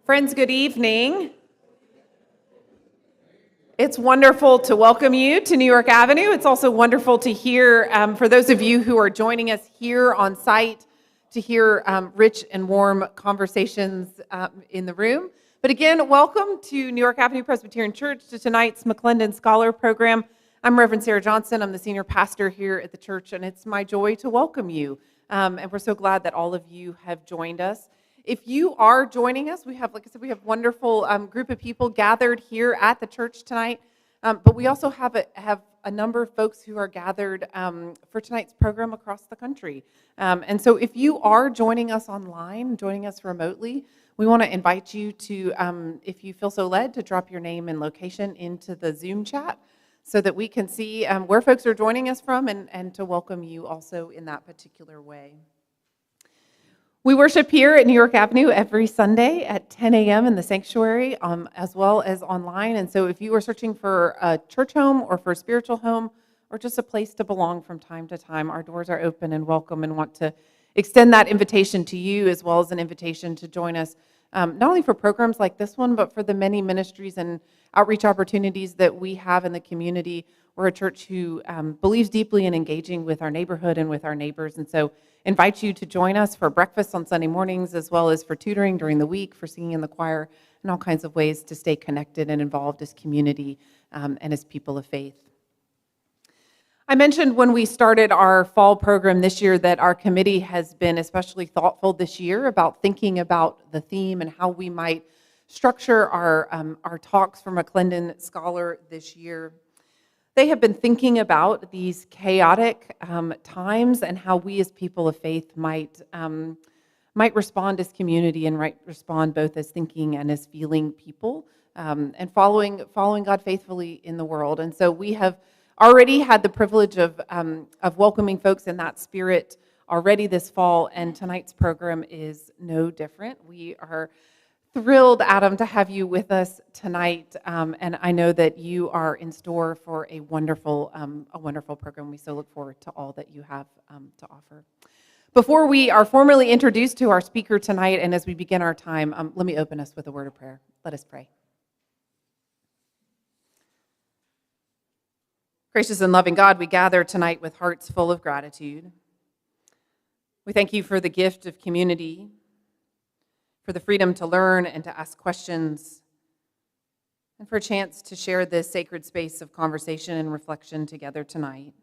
Friends, good evening. It's wonderful to welcome you to New York Avenue. It's also wonderful to hear, for those of you who are joining us here on site, to hear rich and warm conversations in the room. But again, welcome to New York Avenue Presbyterian Church, to tonight's McClendon Scholar Program. I'm Reverend Sarah Johnson. I'm the senior pastor here at the church, and it's my joy to welcome you. And we're so glad that all of you have joined us. If you are joining us, we have, like I said, we have a wonderful group of people gathered here at the church tonight. But we also have a number of folks who are gathered for tonight's program across the country. And so if you are joining us online, joining us remotely, we want to invite you to, if you feel so led, to drop your name and location into the Zoom chat so that we can see where folks are joining us from and to welcome you also in that particular way. We worship here at New York Avenue every Sunday at 10 a.m. in the sanctuary, as well as online. And so if you are searching for a church home or for a spiritual home or just a place to belong from time to time, our doors are open and welcome, and want to extend that invitation to you, as well as an invitation to join us, not only for programs like this one, but for the many ministries and outreach opportunities that we have in the community. We're a church who believes deeply in engaging with our neighborhood and with our neighbors. And so invite you to join us for breakfast on Sunday mornings, as well as for tutoring during the week, for singing in the choir, and all kinds of ways to stay connected and involved as community and as people of faith. I mentioned when we started our fall program this year that our committee has been especially thoughtful this year about thinking about the theme and how we might structure our talks for McClendon Scholar this year. They have been thinking about these chaotic times and how we as people of faith might respond as community and might respond both as thinking and as feeling people and following God faithfully in the world. And so we have already had the privilege of welcoming folks in that spirit already this fall, and tonight's program is no different. We are thrilled, Adam, to have you with us tonight, and I know that you are in store for a wonderful program. We so look forward to all that you have to offer. Before we are formally introduced to our speaker tonight, and as we begin our time, let me open us with a word of prayer. Let us pray. Gracious and loving God, we gather tonight with hearts full of gratitude. We thank you for the gift of community, for the freedom to learn and to ask questions, and for a chance to share this sacred space of conversation and reflection together tonight.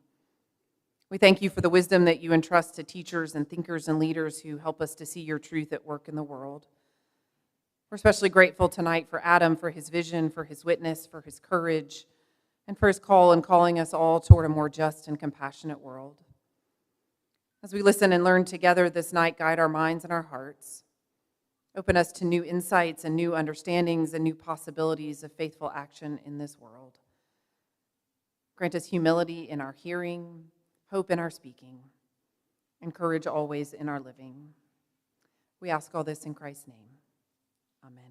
We thank you for the wisdom that you entrust to teachers and thinkers and leaders who help us to see your truth at work in the world. We're especially grateful tonight for Adam, for his vision, for his witness, for his courage, and for his call in calling us all toward a more just and compassionate world. As we listen and learn together this night, guide our minds and our hearts. Open us to new insights and new understandings and new possibilities of faithful action in this world. Grant us humility in our hearing, hope in our speaking, and courage always in our living. We ask all this in Christ's name. Amen.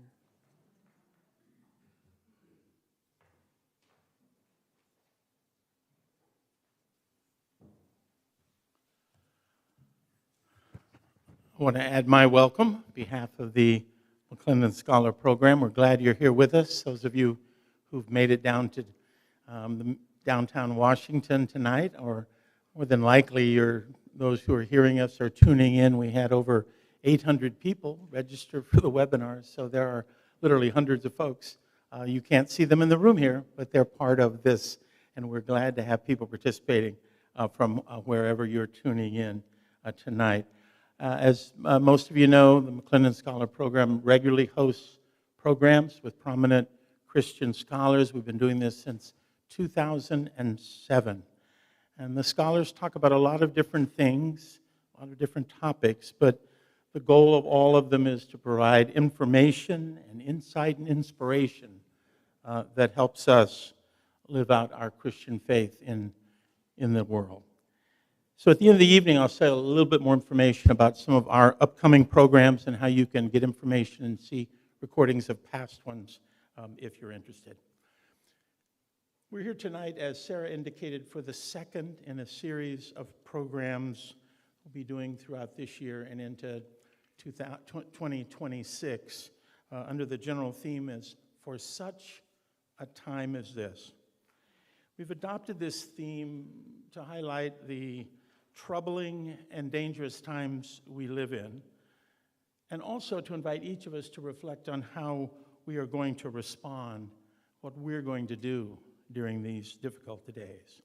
I want to add my welcome on behalf of the McClendon Scholar Program. We're glad you're here with us. Those of you who've made it down to downtown Washington tonight, or more than likely those who are hearing us are tuning in. We had over 800 people register for the webinar, so there are literally hundreds of folks. You can't see them in the room here, but they're part of this, and we're glad to have people participating from wherever you're tuning in tonight. As most of you know, the McClendon Scholar Program regularly hosts programs with prominent Christian scholars. We've been doing this since 2007. And the scholars talk about a lot of different things, a lot of different topics, but the goal of all of them is to provide information and insight and inspiration that helps us live out our Christian faith in the world. So at the end of the evening, I'll say a little bit more information about some of our upcoming programs and how you can get information and see recordings of past ones if you're interested. We're here tonight, as Sarah indicated, for the second in a series of programs we'll be doing throughout this year and into 2026 under the general theme is "For Such a Time as This." We've adopted this theme to highlight the troubling and dangerous times we live in, and also to invite each of us to reflect on how we are going to respond, what we're going to do during these difficult days.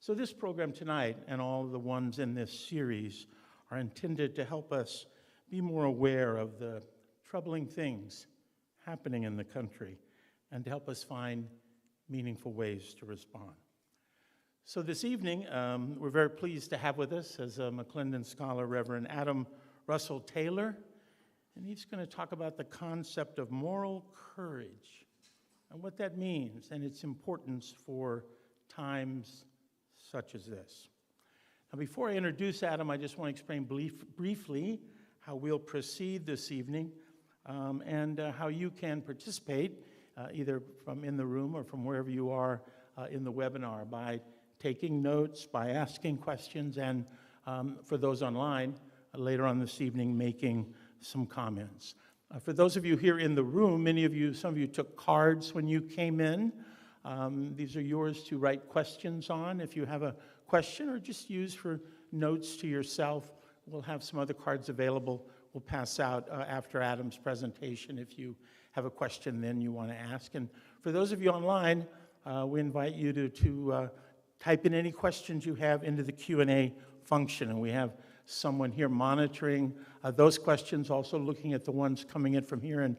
So this program tonight and all the ones in this series are intended to help us be more aware of the troubling things happening in the country and to help us find meaningful ways to respond. So this evening, we're very pleased to have with us as a McClendon Scholar, Reverend Adam Russel Taylor, and he's going to talk about the concept of moral courage and what that means and its importance for times such as this. Now, before I introduce Adam, I just want to explain briefly how we'll proceed this evening and how you can participate either from in the room or from wherever you are in the webinar by taking notes, by asking questions, and for those online, later on this evening, making some comments. For those of you here in the room, some of you took cards when you came in. These are yours to write questions on if you have a question, or just use for notes to yourself. We'll have some other cards available. We'll pass out after Adam's presentation if you have a question then you want to ask. And for those of you online, we invite you to type in any questions you have into the Q&A function, and we have someone here monitoring those questions, also looking at the ones coming in from here. And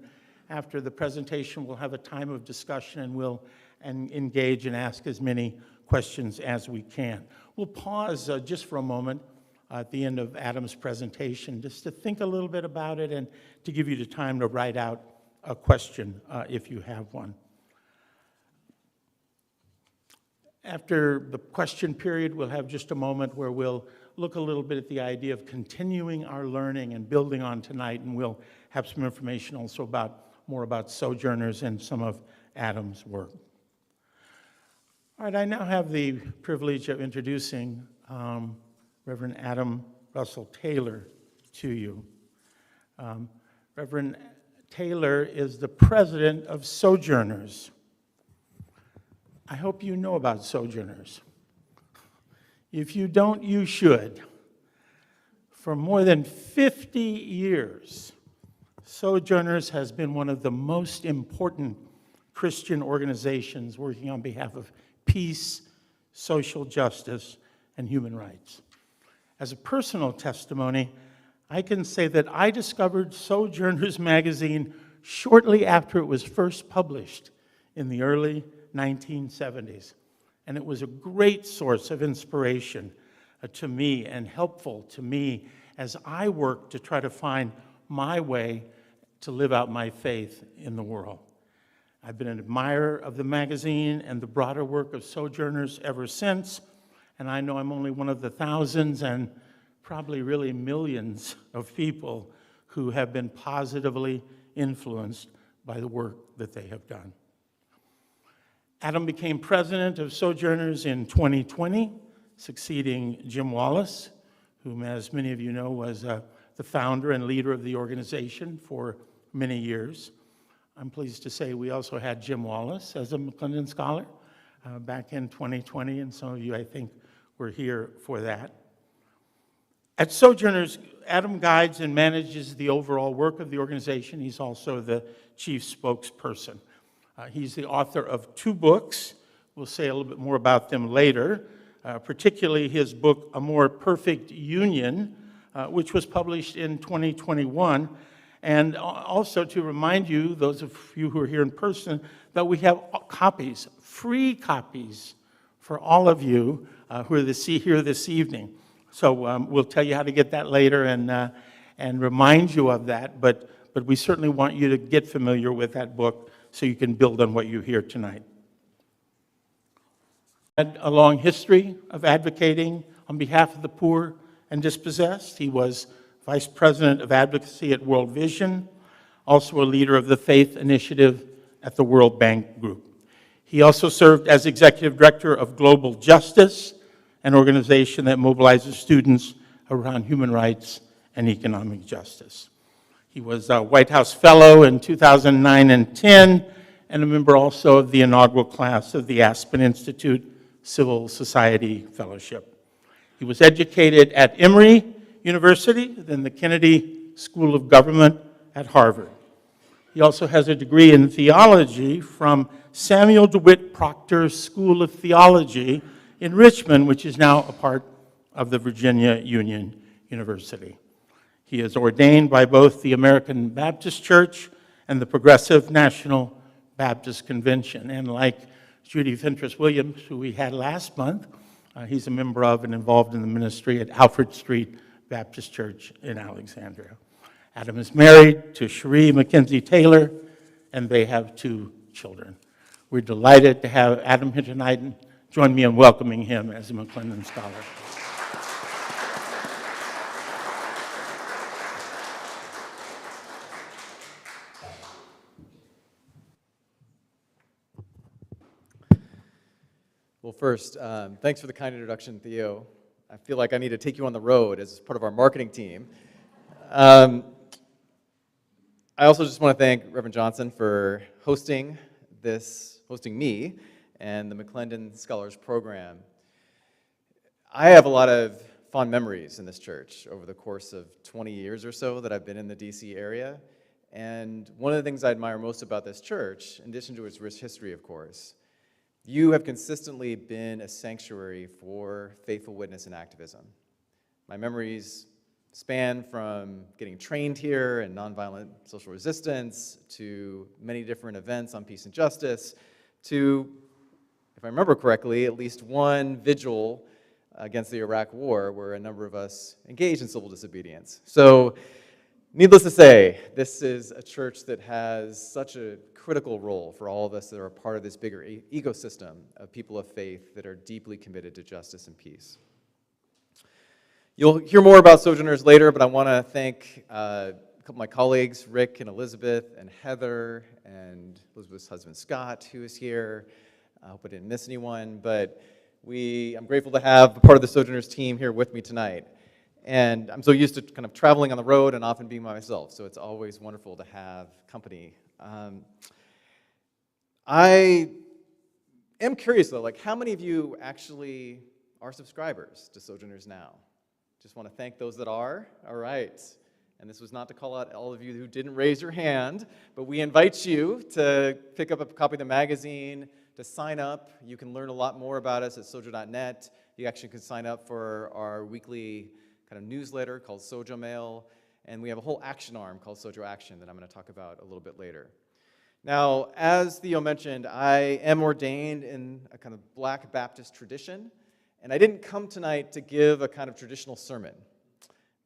after the presentation, we'll have a time of discussion, and we'll engage and ask as many questions as we can. We'll pause just for a moment at the end of Adam's presentation just to think a little bit about it and to give you the time to write out a question if you have one. After the question period, we'll have just a moment where we'll look a little bit at the idea of continuing our learning and building on tonight, and we'll have some information also more about Sojourners and some of Adam's work. All right, I now have the privilege of introducing Reverend Adam Russel Taylor to you. Reverend Taylor is the president of Sojourners. I hope you know about Sojourners. If you don't, you should. For more than 50 years, Sojourners has been one of the most important Christian organizations working on behalf of peace, social justice, and human rights. As a personal testimony, I can say that I discovered Sojourners magazine shortly after it was first published in the early 1970s. And it was a great source of inspiration to me and helpful to me as I worked to try to find my way to live out my faith in the world. I've been an admirer of the magazine and the broader work of Sojourners ever since, and I know I'm only one of the thousands and probably really millions of people who have been positively influenced by the work that they have done. Adam became president of Sojourners in 2020, succeeding Jim Wallace, whom, as many of you know, was the founder and leader of the organization for many years. I'm pleased to say we also had Jim Wallace as a McClendon Scholar back in 2020, and some of you, I think, were here for that. At Sojourners, Adam guides and manages the overall work of the organization. He's also the chief spokesperson. He's the author of 2 books. We'll say a little bit more about them later, particularly his book, A More Perfect Union, which was published in 2021. And also to remind you, those of you who are here in person, that we have copies, free copies, for all of you who are here this evening. So we'll tell you how to get that later and remind you of that, but we certainly want you to get familiar with that book so you can build on what you hear tonight. Had a long history of advocating on behalf of the poor and dispossessed. He was Vice President of Advocacy at World Vision, also a leader of the Faith Initiative at the World Bank Group. He also served as Executive Director of Global Justice, an organization that mobilizes students around human rights and economic justice. He was a White House Fellow in 2009 and 10, and a member also of the inaugural class of the Aspen Institute Civil Society Fellowship. He was educated at Emory University, then the Kennedy School of Government at Harvard. He also has a degree in theology from Samuel DeWitt Proctor's School of Theology in Richmond, which is now a part of the Virginia Union University. He is ordained by both the American Baptist Church and the Progressive National Baptist Convention. And like Judy Fentress Williams, who we had last month, he's a member of and involved in the ministry at Alfred Street Baptist Church in Alexandria. Adam is married to Cherie Mackenzie Taylor, and they have 2 children. We're delighted to have Adam here tonight, and join me in welcoming him as a McClendon Scholar. Well, first, thanks for the kind introduction, Theo. I feel like I need to take you on the road as part of our marketing team. I also just want to thank Reverend Johnson for hosting me and the McClendon Scholars Program. I have a lot of fond memories in this church over the course of 20 years or so that I've been in the DC area. And one of the things I admire most about this church, in addition to its rich history, of course, you have consistently been a sanctuary for faithful witness and activism. My memories span from getting trained here in nonviolent social resistance to many different events on peace and justice to, if I remember correctly, at least one vigil against the Iraq War where a number of us engaged in civil disobedience. So, needless to say, this is a church that has such a critical role for all of us that are a part of this bigger ecosystem of people of faith that are deeply committed to justice and peace. You'll hear more about Sojourners later, but I want to thank a couple of my colleagues, Rick and Elizabeth and Heather and Elizabeth's husband Scott, who is here. I hope I didn't miss anyone, but I'm grateful to have a part of the Sojourners team here with me tonight. And I'm so used to kind of traveling on the road and often being by myself, so it's always wonderful to have company. I am curious, though, like how many of you actually are subscribers to Sojourners Now? Just want to thank those that are. All right. And this was not to call out all of you who didn't raise your hand, but we invite you to pick up a copy of the magazine, to sign up. You can learn a lot more about us at sojo.net. You actually can sign up for our weekly kind of newsletter called Sojo Mail, and we have a whole action arm called Sojo Action that I'm going to talk about a little bit later. Now, as Theo mentioned, I am ordained in a kind of Black Baptist tradition, and I didn't come tonight to give a kind of traditional sermon.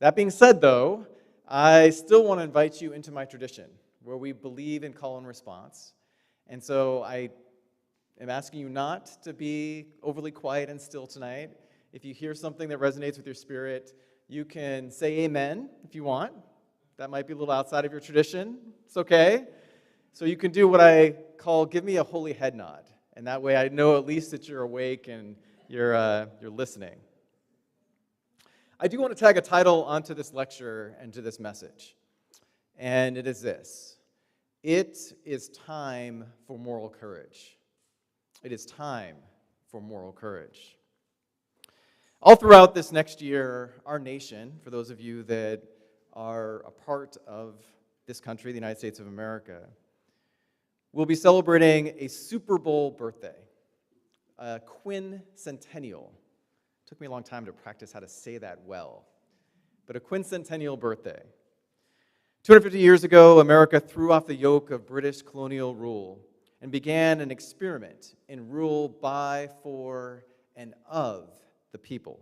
That being said, though, I still want to invite you into my tradition, where we believe in call and response. And so I am asking you not to be overly quiet and still tonight. If you hear something that resonates with your spirit, you can say amen if you want. That might be a little outside of your tradition. It's okay. So you can do what I call give me a holy head nod. And that way I know at least that you're awake and you're listening. I do want to tag a title onto this lecture and to this message. And it is this: it is time for moral courage. It is time for moral courage. All throughout this next year, our nation, for those of you that are a part of this country, the United States of America, will be celebrating a Super Bowl birthday, a quincentennial. It took me a long time to practice how to say that well, but a quincentennial birthday. 250 years ago, America threw off the yoke of British colonial rule and began an experiment in rule by, for, and of the people.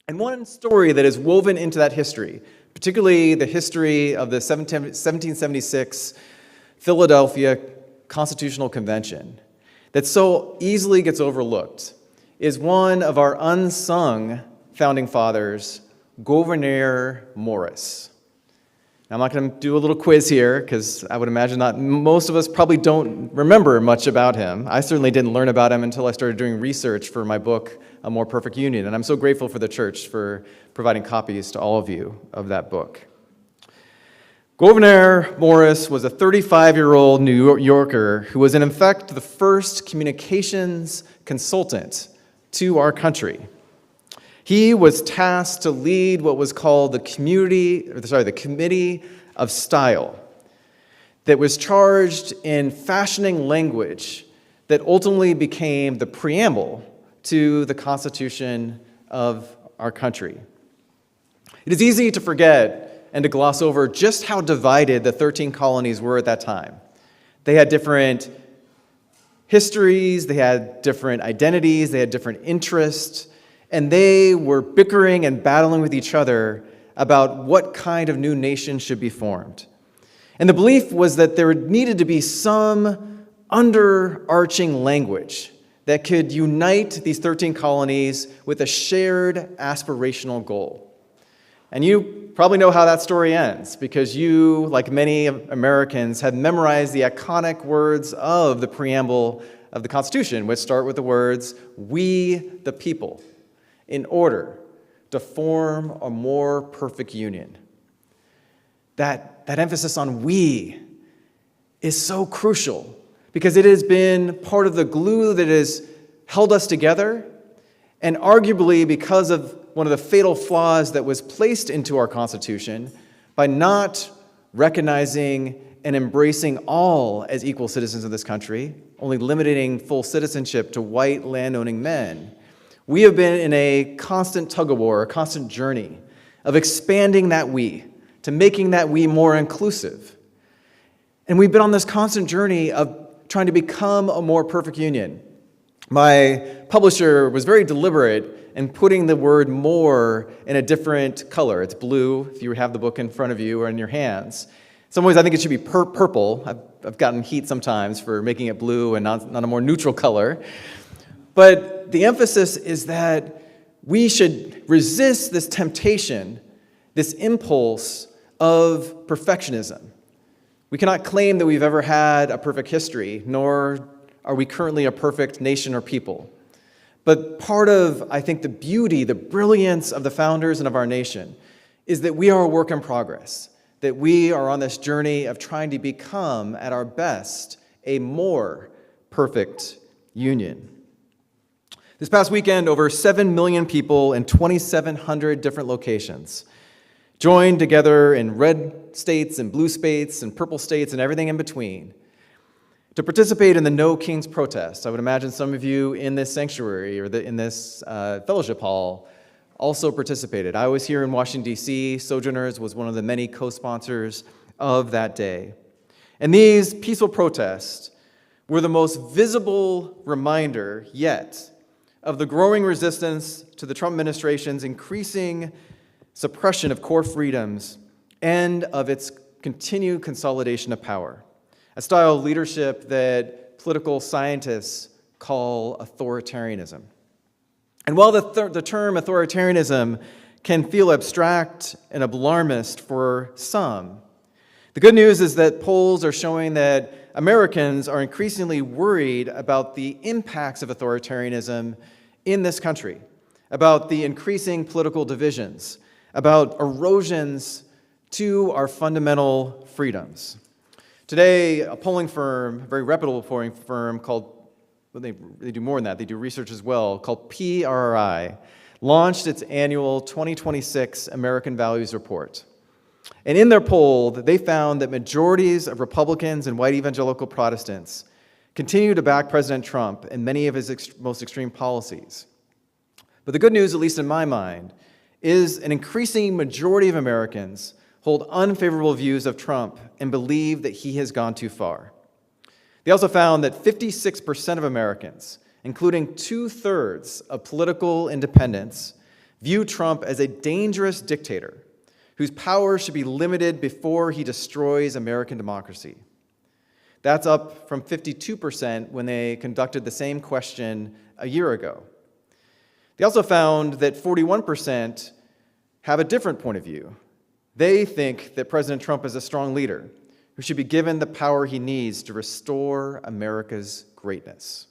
And one story that is woven into that history, particularly the history of the 1776 Philadelphia Constitutional Convention, that so easily gets overlooked, is one of our unsung founding fathers, Gouverneur Morris. Now, I'm not going to do a little quiz here, because I would imagine not most of us probably don't remember much about him. I certainly didn't learn about him until I started doing research for my book, A More Perfect Union, and I'm so grateful for the church for providing copies to all of you of that book. Gouverneur Morris was a 35-year-old New Yorker who was, in fact, the first communications consultant to our country. He was tasked to lead what was called the Committee of Style, that was charged in fashioning language that ultimately became the preamble to the Constitution of our country. It is easy to forget and to gloss over just how divided the 13 colonies were at that time. They had different histories, they had different identities, they had different interests, and they were bickering and battling with each other about what kind of new nation should be formed. And the belief was that there needed to be some underarching language that could unite these 13 colonies with a shared aspirational goal. And you probably know how that story ends, because you, like many Americans, have memorized the iconic words of the preamble of the Constitution, which start with the words, "We the people," in order to form a more perfect union. That emphasis on "we" is so crucial, because it has been part of the glue that has held us together, and arguably because of one of the fatal flaws that was placed into our Constitution by not recognizing and embracing all as equal citizens of this country, only limiting full citizenship to white landowning men. We have been in a constant tug-of-war, a constant journey of expanding that "we," to making that "we" more inclusive. And we've been on this constant journey of trying to become a more perfect union. My publisher was very deliberate in putting the word "more" in a different color. It's blue, if you have the book in front of you or in your hands. In some ways, I think it should be purple. I've gotten heat sometimes for making it blue and not a more neutral color. But the emphasis is that we should resist this temptation, this impulse of perfectionism. We cannot claim that we've ever had a perfect history, nor are we currently a perfect nation or people. But part of, I think, the beauty, the brilliance of the founders and of our nation is that we are a work in progress, that we are on this journey of trying to become, at our best, a more perfect union. This past weekend, over 7 million people in 2,700 different locations joined together in red states and blue states and purple states and everything in between to participate in the No Kings protest. I would imagine some of you in this sanctuary or in this fellowship hall also participated. I was here in Washington, D.C. Sojourners was one of the many co-sponsors of that day. And these peaceful protests were the most visible reminder yet of the growing resistance to the Trump administration's increasing suppression of core freedoms and of its continued consolidation of power, a style of leadership that political scientists call authoritarianism. And while the term authoritarianism can feel abstract and alarmist for some, the good news is that polls are showing that Americans are increasingly worried about the impacts of authoritarianism in this country, about the increasing political divisions, about erosions to our fundamental freedoms. Today, a polling firm, a very reputable polling firm called, well, they do more than that, they do research as well, called PRI, launched its annual 2026 American Values Report. And in their poll, they found that majorities of Republicans and white evangelical Protestants continue to back President Trump in many of his most extreme policies. But the good news, at least in my mind, is an increasing majority of Americans hold unfavorable views of Trump and believe that he has gone too far. They also found that 56% of Americans, including 2/3 of political independents, view Trump as a dangerous dictator whose power should be limited before he destroys American democracy. That's up from 52% when they conducted the same question a year ago. They also found that 41% have a different point of view. They think that President Trump is a strong leader who should be given the power he needs to restore America's greatness.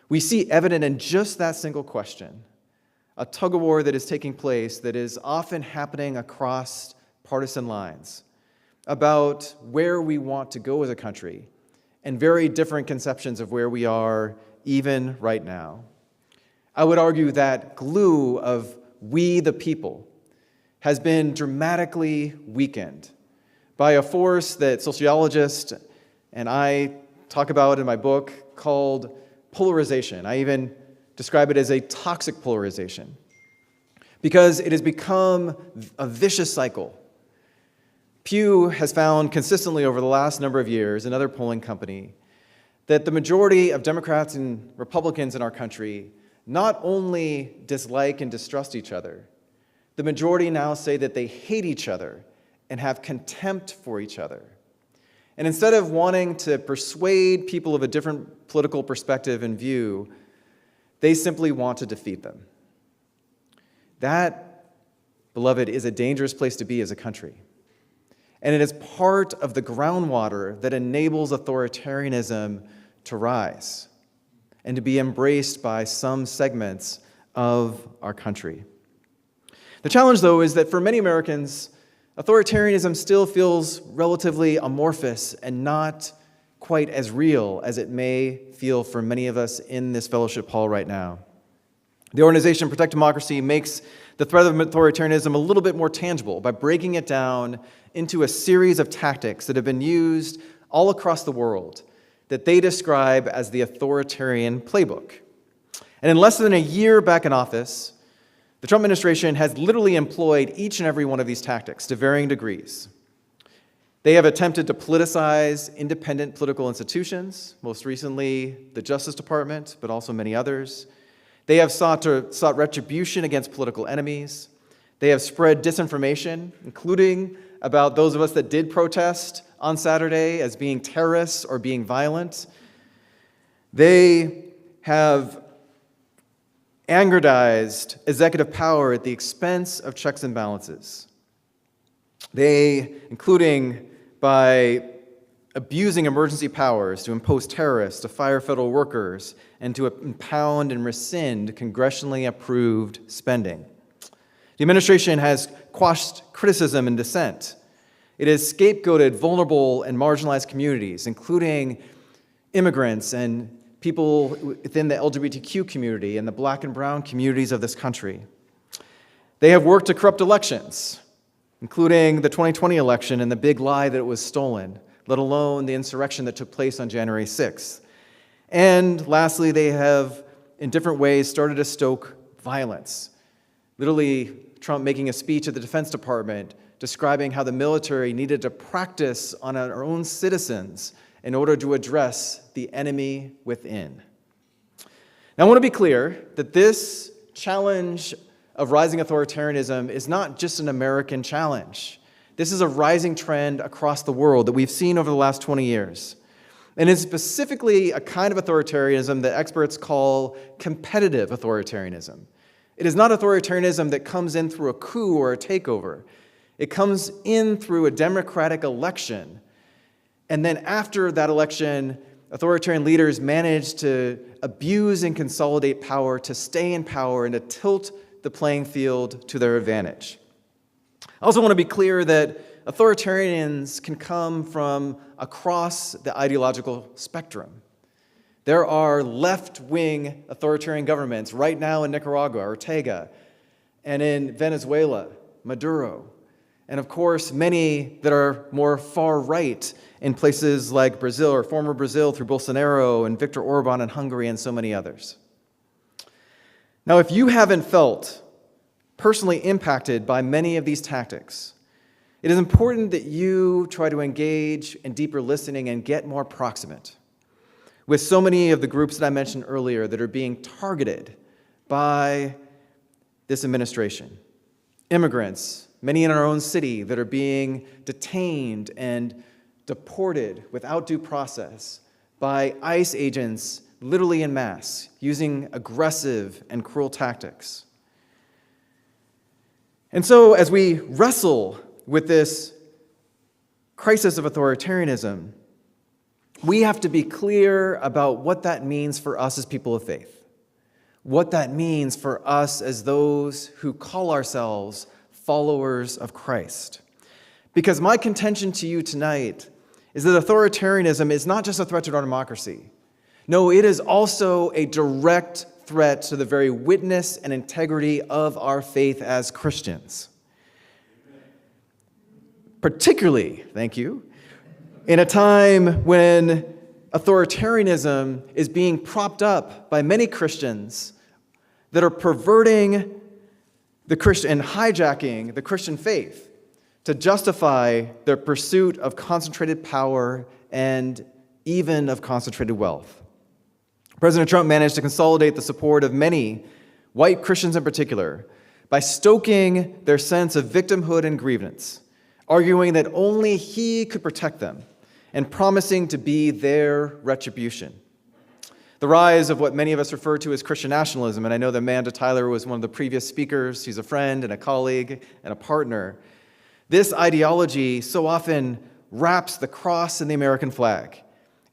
We see evident in just that single question a tug-of-war that is taking place that is often happening across partisan lines about where we want to go as a country and very different conceptions of where we are even right now. I would argue that glue of we the people has been dramatically weakened by a force that sociologists and I talk about in my book called polarization. I even describe it as a toxic polarization because it has become a vicious cycle. Pew has found consistently over the last number of years, another polling company, that the majority of Democrats and Republicans in our country not only dislike and distrust each other, the majority now say that they hate each other and have contempt for each other. And instead of wanting to persuade people of a different political perspective and view, they simply want to defeat them. That, beloved, is a dangerous place to be as a country. And it is part of the groundwater that enables authoritarianism to rise and to be embraced by some segments of our country. The challenge, though, is that for many Americans, authoritarianism still feels relatively amorphous and not quite as real as it may feel for many of us in this fellowship hall right now. The organization Protect Democracy makes the threat of authoritarianism a little bit more tangible by breaking it down into a series of tactics that have been used all across the world that they describe as the authoritarian playbook. And in less than a year back in office, the Trump administration has literally employed each and every one of these tactics to varying degrees. They have attempted to politicize independent political institutions, most recently the Justice Department, but also many others. They have sought retribution against political enemies. They have spread disinformation, including about those of us that did protest on Saturday as being terrorists or being violent. They have aggrandized executive power at the expense of checks and balances. They, including by abusing emergency powers to impose tariffs, to fire federal workers, and to impound and rescind congressionally approved spending. The administration has quashed criticism and dissent. It has scapegoated vulnerable and marginalized communities, including immigrants and people within the LGBTQ community and the black and brown communities of this country. They have worked to corrupt elections, including the 2020 election and the big lie that it was stolen, let alone the insurrection that took place on January 6th. And lastly, they have, in different ways, started to stoke violence. Literally, Trump making a speech at the Defense Department describing how the military needed to practice on our own citizens in order to address the enemy within. Now, I want to be clear that this challenge of rising authoritarianism is not just an American challenge. This is a rising trend across the world that we've seen over the last 20 years. And it's specifically a kind of authoritarianism that experts call competitive authoritarianism. It is not authoritarianism that comes in through a coup or a takeover. It comes in through a democratic election. And then after that election, authoritarian leaders manage to abuse and consolidate power, to stay in power, and to tilt the playing field to their advantage. I also want to be clear that authoritarians can come from across the ideological spectrum. There are left-wing authoritarian governments right now in Nicaragua, Ortega, and in Venezuela, Maduro, and of course, many that are more far-right in places like Brazil or former Brazil through Bolsonaro and Viktor Orban in Hungary and so many others. Now, if you haven't felt personally impacted by many of these tactics, it is important that you try to engage in deeper listening and get more proximate with so many of the groups that I mentioned earlier that are being targeted by this administration. Immigrants, many in our own city, that are being detained and deported without due process by ICE agents, literally en masse, using aggressive and cruel tactics. And so, as we wrestle with this crisis of authoritarianism, we have to be clear about what that means for us as people of faith, what that means for us as those who call ourselves followers of Christ. Because my contention to you tonight is that authoritarianism is not just a threat to our democracy. No, it is also a direct threat to the very witness and integrity of our faith as Christians. Particularly, thank you, in a time when authoritarianism is being propped up by many Christians that are perverting the Christian and hijacking the Christian faith to justify their pursuit of concentrated power and even of concentrated wealth. President Trump managed to consolidate the support of many, white Christians in particular, by stoking their sense of victimhood and grievance, arguing that only he could protect them and promising to be their retribution. The rise of what many of us refer to as Christian nationalism, and I know that Amanda Tyler was one of the previous speakers. She's a friend and a colleague and a partner. This ideology so often wraps the cross in the American flag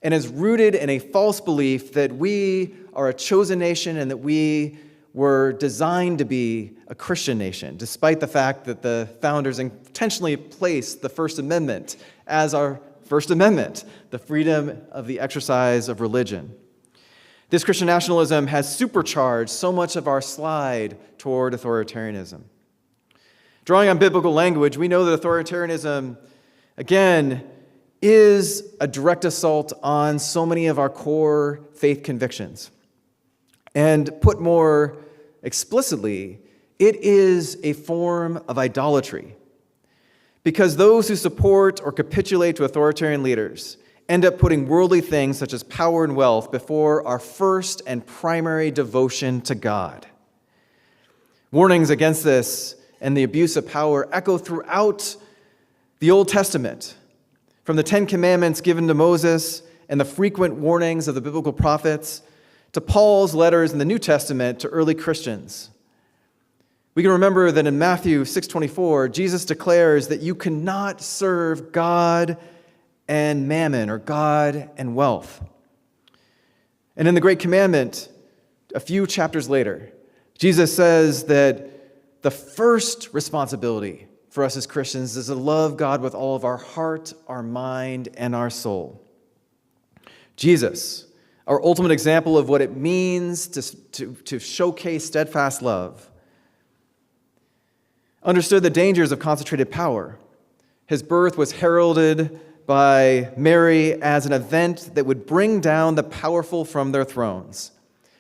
and is rooted in a false belief that we are a chosen nation and that we were designed to be a Christian nation, despite the fact that the founders intentionally placed the First Amendment as our First Amendment, the freedom of the exercise of religion. This Christian nationalism has supercharged so much of our slide toward authoritarianism. Drawing on biblical language, we know that authoritarianism, again, is a direct assault on so many of our core faith convictions. And put more explicitly, it is a form of idolatry. Because those who support or capitulate to authoritarian leaders end up putting worldly things such as power and wealth before our first and primary devotion to God. Warnings against this and the abuse of power echo throughout the Old Testament, from the Ten Commandments given to Moses and the frequent warnings of the biblical prophets to Paul's letters in the New Testament to early Christians. We can remember that in Matthew 6:24, Jesus declares that you cannot serve God and mammon, or God and wealth. And in the Great Commandment, a few chapters later, Jesus says that the first responsibility for us as Christians is to love God with all of our heart, our mind, and our soul. Jesus, our ultimate example of what it means to showcase steadfast love, understood the dangers of concentrated power. His birth was heralded by Mary as an event that would bring down the powerful from their thrones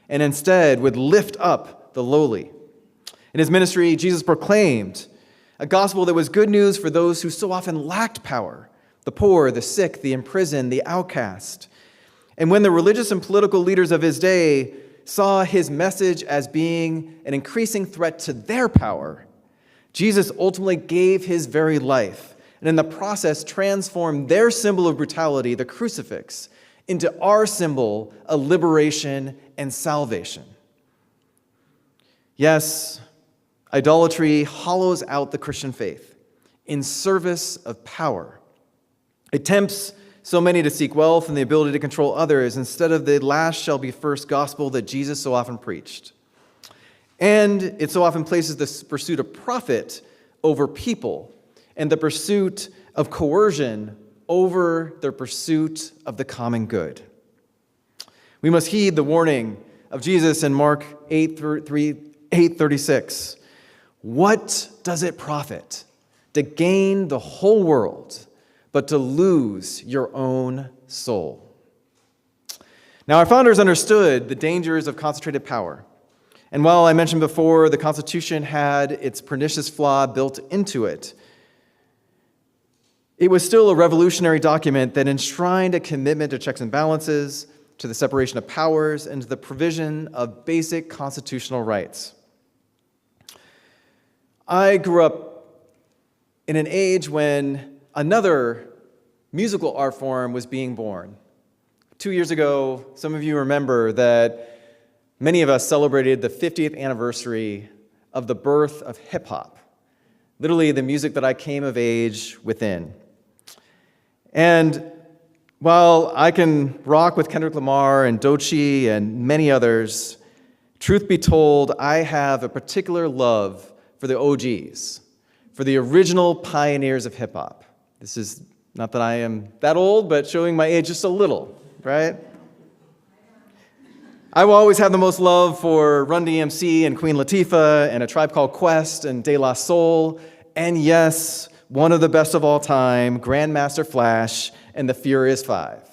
and instead would lift up the lowly. In his ministry, Jesus proclaimed a gospel that was good news for those who so often lacked power, the poor, the sick, the imprisoned, the outcast. And when the religious and political leaders of his day saw his message as being an increasing threat to their power, Jesus ultimately gave his very life, and in the process transformed their symbol of brutality, the crucifix, into our symbol of liberation and salvation. Yes, idolatry hollows out the Christian faith in service of power. It tempts so many to seek wealth and the ability to control others instead of the last shall be first gospel that Jesus so often preached. And it so often places the pursuit of profit over people and the pursuit of coercion over the pursuit of the common good. We must heed the warning of Jesus in Mark 8:36. What does it profit to gain the whole world, but to lose your own soul? Now, our founders understood the dangers of concentrated power. And while I mentioned before the Constitution had its pernicious flaw built into it, it was still a revolutionary document that enshrined a commitment to checks and balances, to the separation of powers, and to the provision of basic constitutional rights. I grew up in an age when another musical art form was being born. 2 years ago, some of you remember that many of us celebrated the 50th anniversary of the birth of hip-hop, literally the music that I came of age within. And while I can rock with Kendrick Lamar and Doechii and many others, truth be told, I have a particular love for the OGs, for the original pioneers of hip-hop. This is not that I am that old, but showing my age just a little, right? I will always have the most love for Run DMC and Queen Latifah and A Tribe Called Quest and De La Soul, and yes, one of the best of all time, Grandmaster Flash and the Furious Five,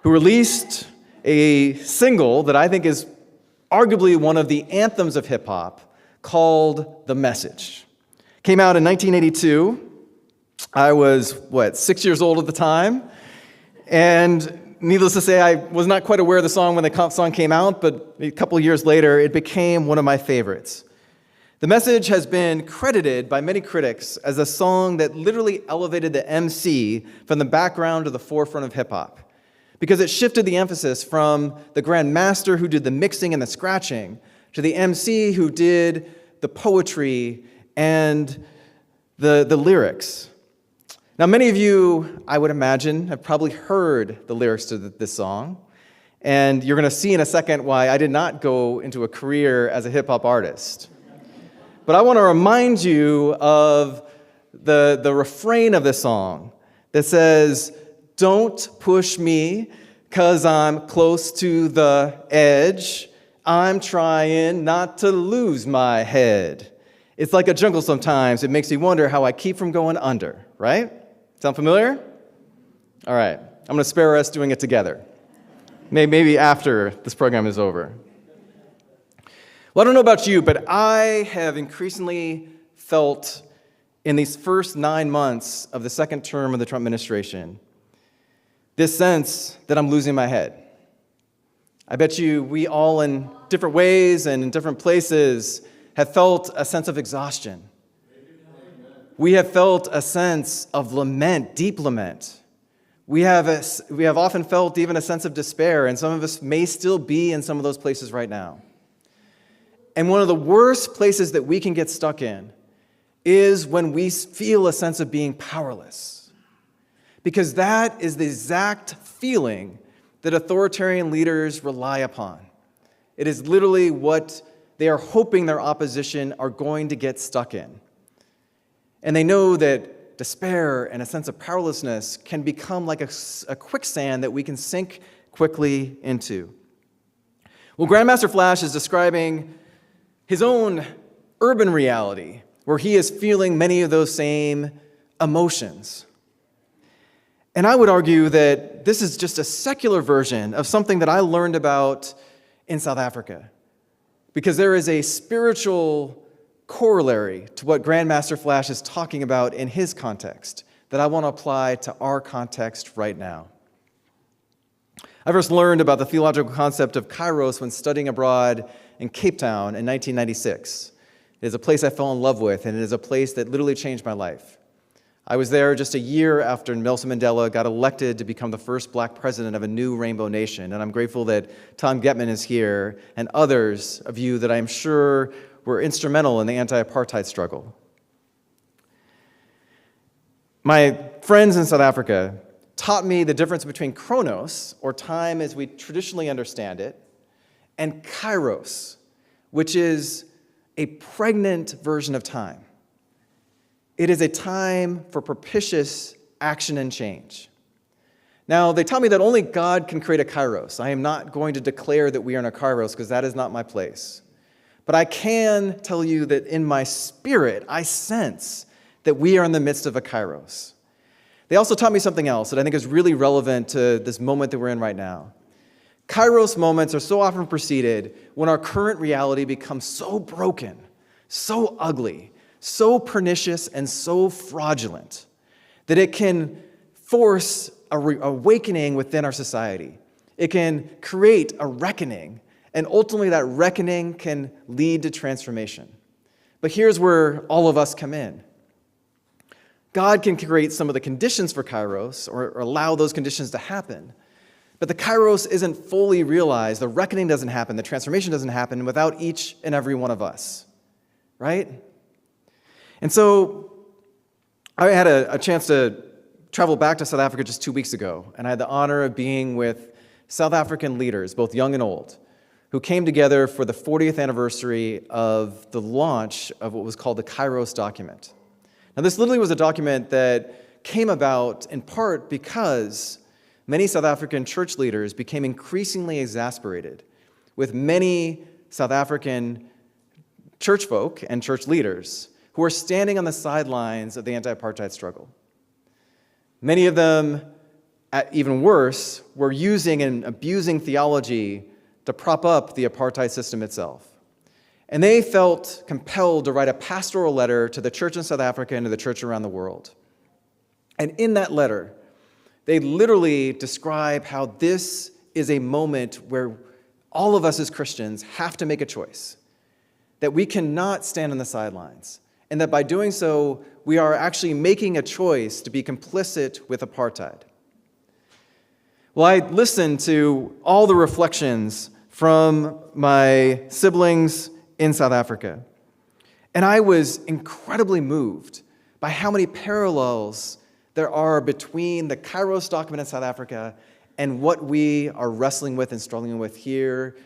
who released a single that I think is arguably one of the anthems of hip-hop called The Message. Came out in 1982. I was, 6 years old at the time, and needless to say, I was not quite aware of the song when the song came out, but a couple years later, it became one of my favorites. The Message has been credited by many critics as a song that literally elevated the MC from the background to the forefront of hip-hop, because it shifted the emphasis from the Grandmaster who did the mixing and the scratching to the MC who did the poetry and the lyrics. Now, many of you, I would imagine, have probably heard the lyrics to this song, and you're going to see in a second why I did not go into a career as a hip-hop artist. But I want to remind you of the refrain of the song that says, "Don't push me, 'cause I'm close to the edge. I'm trying not to lose my head. It's like a jungle sometimes. It makes me wonder how I keep from going under," right? Sound familiar? All right. I'm going to spare us doing it together. Maybe after this program is over. Well, I don't know about you, but I have increasingly felt in these first 9 months of the second term of the Trump administration this sense that I'm losing my head. I bet you we all, in different ways and in different places, have felt a sense of exhaustion. We have felt a sense of lament, deep lament. We have often felt even a sense of despair, and some of us may still be in some of those places right now. And one of the worst places that we can get stuck in is when we feel a sense of being powerless. Because that is the exact feeling that authoritarian leaders rely upon. It is literally what they are hoping their opposition are going to get stuck in. And they know that despair and a sense of powerlessness can become like a quicksand that we can sink quickly into. Well, Grandmaster Flash is describing his own urban reality, where he is feeling many of those same emotions. And I would argue that this is just a secular version of something that I learned about in South Africa, because there is a spiritual corollary to what Grandmaster Flash is talking about in his context that I want to apply to our context right now. I first learned about the theological concept of kairos when studying abroad in Cape Town in 1996. It is a place I fell in love with, and it is a place that literally changed my life. I was there just a year after Nelson Mandela got elected to become the first black president of a new rainbow nation, and I'm grateful that Tom Getman is here and others of you that I'm sure were instrumental in the anti-apartheid struggle. My friends in South Africa taught me the difference between chronos, or time as we traditionally understand it, and kairos, which is a pregnant version of time. It is a time for propitious action and change. Now, they taught me that only God can create a kairos. I am not going to declare that we are in a kairos, because that is not my place. But I can tell you that in my spirit, I sense that we are in the midst of a kairos. They also taught me something else that I think is really relevant to this moment that we're in right now. Kairos moments are so often preceded when our current reality becomes so broken, so ugly, so pernicious, and so fraudulent that it can force a awakening within our society. It can create a reckoning, and ultimately that reckoning can lead to transformation. But here's where all of us come in. God can create some of the conditions for kairos, or allow those conditions to happen. But the kairos isn't fully realized, the reckoning doesn't happen, the transformation doesn't happen without each and every one of us, right? And so I had a chance to travel back to South Africa just 2 weeks ago, and I had the honor of being with South African leaders, both young and old, who came together for the 40th anniversary of the launch of what was called the Kairos document. Now, this literally was a document that came about in part because many South African church leaders became increasingly exasperated with many South African church folk and church leaders who were standing on the sidelines of the anti-apartheid struggle. Many of them, even worse, were using and abusing theology to prop up the apartheid system itself. And they felt compelled to write a pastoral letter to the church in South Africa and to the church around the world. And in that letter, they literally describe how this is a moment where all of us as Christians have to make a choice, that we cannot stand on the sidelines, and that by doing so, we are actually making a choice to be complicit with apartheid. Well, I listened to all the reflections from my siblings in South Africa, and I was incredibly moved by how many parallels there are between the Kairos document in South Africa and what we are wrestling with and struggling with here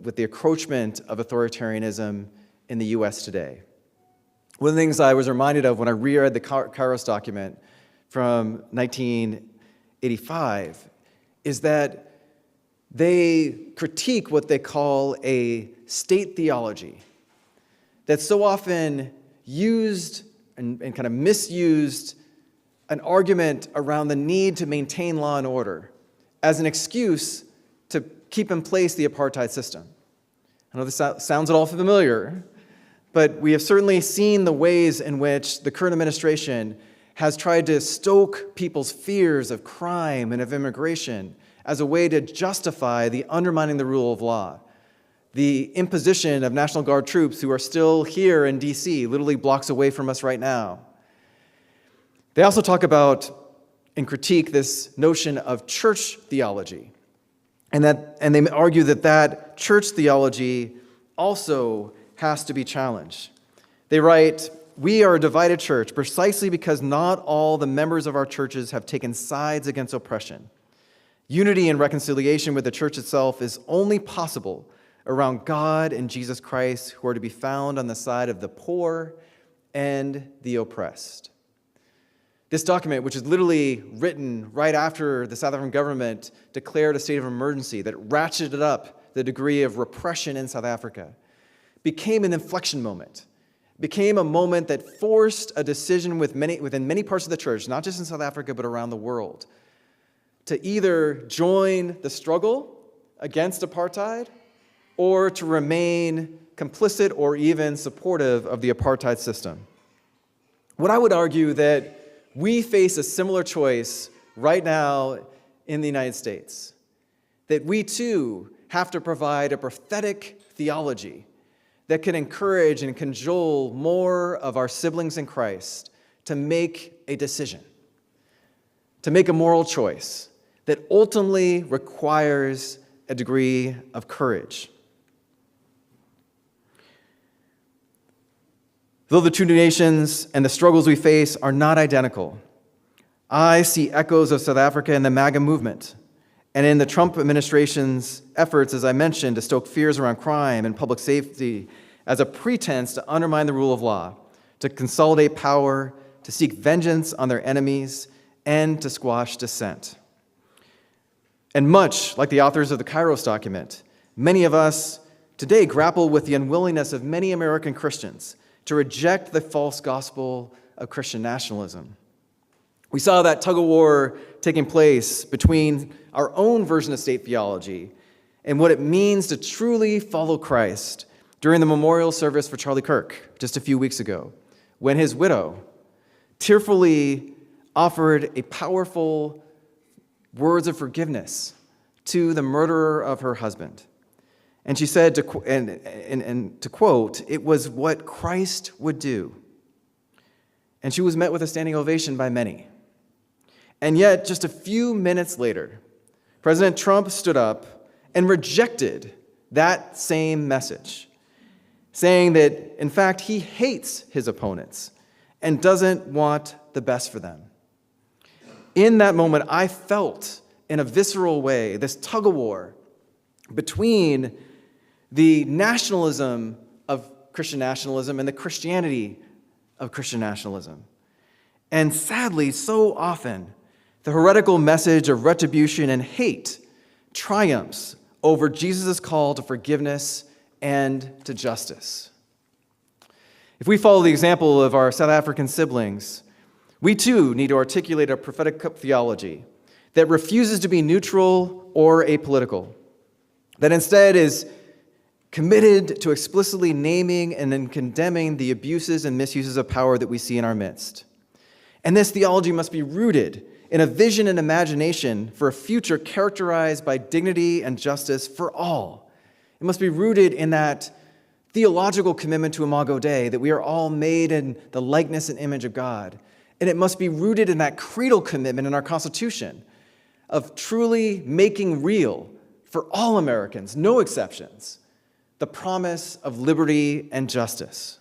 with the encroachment of authoritarianism in the US today. One of the things I was reminded of when I reread the Kairos document from 1985 is that they critique what they call a state theology that's so often used and kind of misused an argument around the need to maintain law and order as an excuse to keep in place the apartheid system. I know this sounds at all familiar, but we have certainly seen the ways in which the current administration has tried to stoke people's fears of crime and of immigration as a way to justify the undermining the rule of law, the imposition of National Guard troops who are still here in DC, literally blocks away from us right now. They also talk about and critique this notion of church theology, and they argue that church theology also has to be challenged. They write, "We are a divided church precisely because not all the members of our churches have taken sides against oppression. Unity and reconciliation with the church itself is only possible around God and Jesus Christ, who are to be found on the side of the poor and the oppressed." This document, which is literally written right after the South African government declared a state of emergency that ratcheted up the degree of repression in South Africa, became an inflection moment, became a moment that forced a decision within many parts of the church, not just in South Africa, but around the world, to either join the struggle against apartheid or to remain complicit or even supportive of the apartheid system. What I would argue that we face a similar choice right now in the United States, that we too have to provide a prophetic theology that can encourage and cajole more of our siblings in Christ to make a decision, to make a moral choice that ultimately requires a degree of courage. Though the two nations and the struggles we face are not identical, I see echoes of South Africa in the MAGA movement and in the Trump administration's efforts, as I mentioned, to stoke fears around crime and public safety as a pretense to undermine the rule of law, to consolidate power, to seek vengeance on their enemies, and to squash dissent. And much like the authors of the Kairos document, many of us today grapple with the unwillingness of many American Christians to reject the false gospel of Christian nationalism. We saw that tug-of-war taking place between our own version of state theology and what it means to truly follow Christ during the memorial service for Charlie Kirk just a few weeks ago, when his widow tearfully offered a powerful words of forgiveness to the murderer of her husband. And she said, to quote, "It was what Christ would do." And she was met with a standing ovation by many. And yet, just a few minutes later, President Trump stood up and rejected that same message, saying that, in fact, he hates his opponents and doesn't want the best for them. In that moment, I felt, in a visceral way, this tug-of-war between the nationalism of Christian nationalism and the Christianity of Christian nationalism. And sadly, so often, the heretical message of retribution and hate triumphs over Jesus' call to forgiveness and to justice. If we follow the example of our South African siblings, we too need to articulate a prophetic theology that refuses to be neutral or apolitical, that instead is committed to explicitly naming and then condemning the abuses and misuses of power that we see in our midst. And this theology must be rooted in a vision and imagination for a future characterized by dignity and justice for all. It must be rooted in that theological commitment to Imago Dei, that we are all made in the likeness and image of God. And it must be rooted in that creedal commitment in our Constitution of truly making real, for all Americans, no exceptions, the promise of liberty and justice.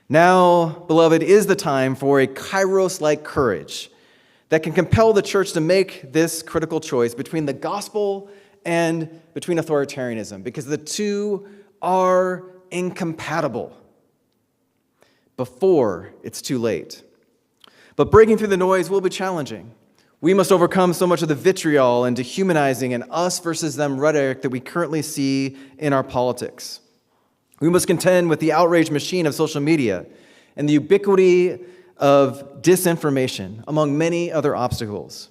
Now, beloved, is the time for a Kairos-like courage that can compel the church to make this critical choice between the gospel and between authoritarianism, because the two are incompatible before it's too late. But breaking through the noise will be challenging. We must overcome so much of the vitriol and dehumanizing and us versus them rhetoric that we currently see in our politics. We must contend with the outrage machine of social media and the ubiquity of disinformation, among many other obstacles.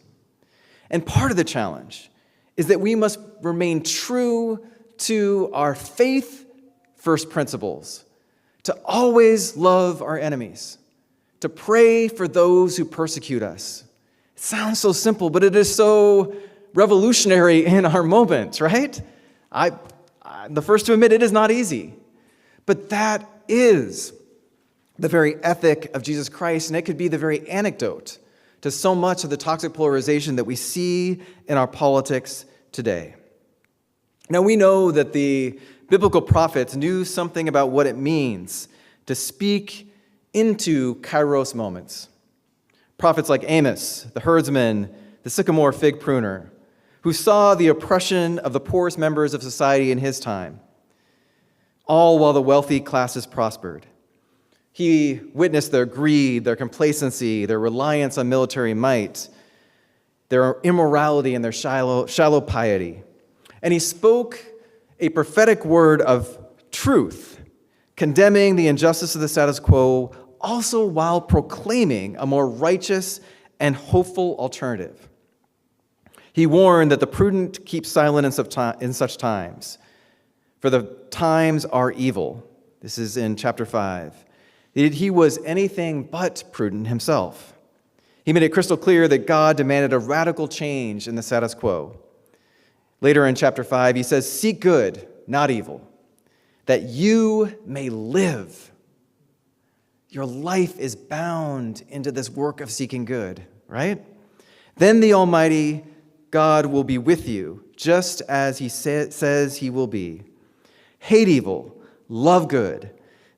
And part of the challenge is that we must remain true to our faith-first principles, to always love our enemies, to pray for those who persecute us. It sounds so simple, but it is so revolutionary in our moment, right? I'm the first to admit it is not easy. But that is the very ethic of Jesus Christ, and it could be the very antidote to so much of the toxic polarization that we see in our politics today. Now, we know that the biblical prophets knew something about what it means to speak into Kairos moments. Prophets like Amos, the herdsman, the sycamore fig pruner, who saw the oppression of the poorest members of society in his time, all while the wealthy classes prospered. He witnessed their greed, their complacency, their reliance on military might, their immorality and their shallow piety. And he spoke a prophetic word of truth, condemning the injustice of the status quo, also while proclaiming a more righteous and hopeful alternative. He warned that the prudent keep silent in such times, for the times are evil. This is in chapter 5. He was anything but prudent himself. He made it crystal clear that God demanded a radical change in the status quo. Later in chapter 5, he says, "Seek good, not evil, that you may live." Your life is bound into this work of seeking good, right? Then the Almighty God will be with you, just as he says he will be. Hate evil, love good,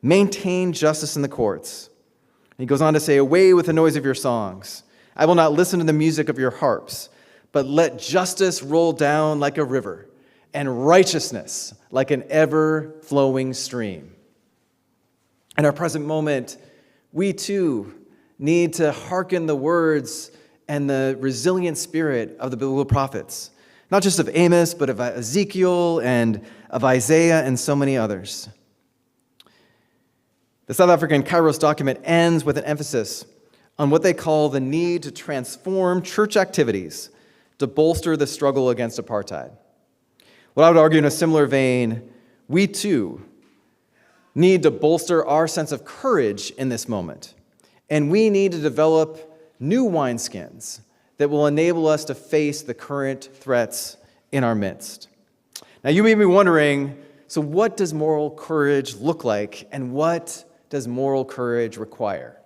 maintain justice in the courts. And he goes on to say, "Away with the noise of your songs. I will not listen to the music of your harps, but let justice roll down like a river, and righteousness like an ever-flowing stream." In our present moment, we too need to hearken the words and the resilient spirit of the biblical prophets, not just of Amos, but of Ezekiel and of Isaiah and so many others. The South African Kairos document ends with an emphasis on what they call the need to transform church activities to bolster the struggle against apartheid. What I would argue in a similar vein, we too need to bolster our sense of courage in this moment. And we need to develop new wineskins that will enable us to face the current threats in our midst. Now, you may be wondering, so what does moral courage look like, and what does moral courage require?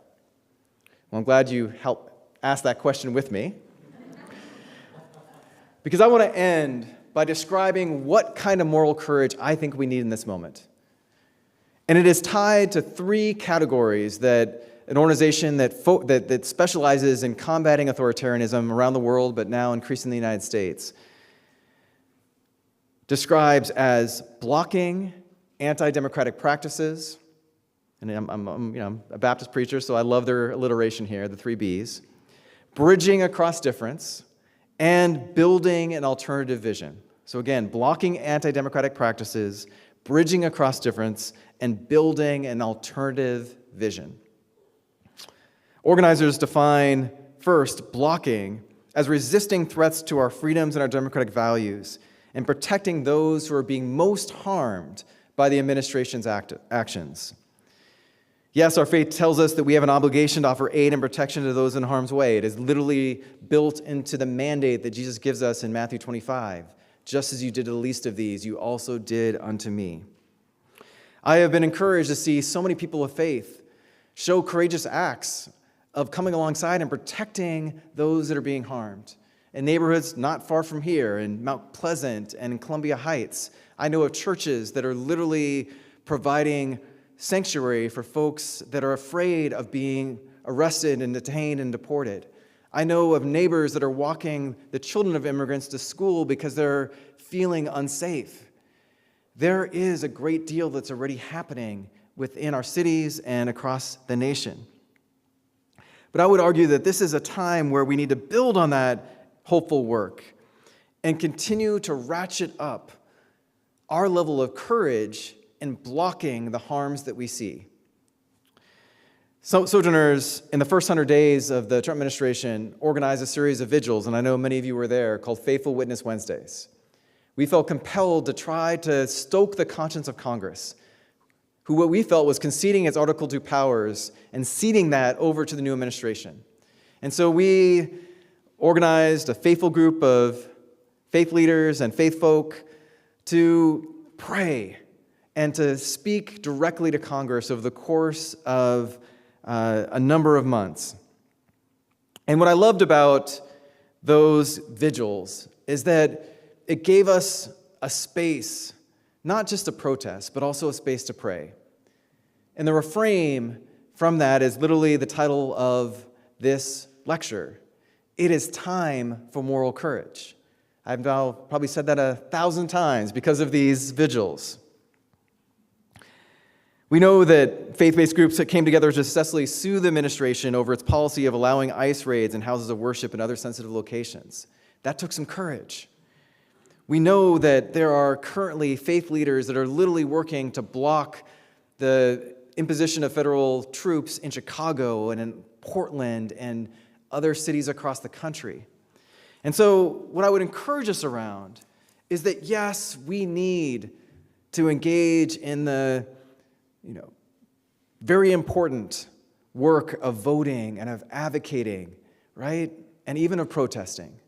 Well, I'm glad you helped ask that question with me, because I want to end by describing what kind of moral courage I think we need in this moment. And it is tied to three categories that an organization that specializes in combating authoritarianism around the world, but now increasingly in the United States, describes as blocking anti-democratic practices, and I'm a Baptist preacher, so I love their alliteration here, the 3 Bs. Bridging across difference and building an alternative vision. So again, blocking anti-democratic practices, bridging across difference, and building an alternative vision. Organizers define, first, blocking as resisting threats to our freedoms and our democratic values and protecting those who are being most harmed by the administration's actions. Yes, our faith tells us that we have an obligation to offer aid and protection to those in harm's way. It is literally built into the mandate that Jesus gives us in Matthew 25. Just as you did to the least of these, you also did unto me. I have been encouraged to see so many people of faith show courageous acts of coming alongside and protecting those that are being harmed. In neighborhoods not far from here, in Mount Pleasant and in Columbia Heights, I know of churches that are literally providing sanctuary for folks that are afraid of being arrested and detained and deported. I know of neighbors that are walking the children of immigrants to school because they're feeling unsafe. There is a great deal that's already happening within our cities and across the nation. But I would argue that this is a time where we need to build on that hopeful work and continue to ratchet up our level of courage in blocking the harms that we see. Sojourners, in the first 100 days of the Trump administration, organized a series of vigils, and I know many of you were there, called Faithful Witness Wednesdays. We felt compelled to try to stoke the conscience of Congress, who what we felt was conceding its Article II powers and ceding that over to the new administration. And so we organized a faithful group of faith leaders and faith folk to pray and to speak directly to Congress over the course of a number of months. And what I loved about those vigils is that it gave us a space, not just to protest, but also a space to pray. And the refrain from that is literally the title of this lecture. It is time for moral courage. I've now probably said that 1,000 times because of these vigils. We know that faith-based groups that came together to successfully sue the administration over its policy of allowing ICE raids in houses of worship and other sensitive locations. That took some courage. We know that there are currently faith leaders that are literally working to block the imposition of federal troops in Chicago and in Portland and other cities across the country. And so what I would encourage us around is that, yes, we need to engage in the very important work of voting and of advocating, right? And even of protesting.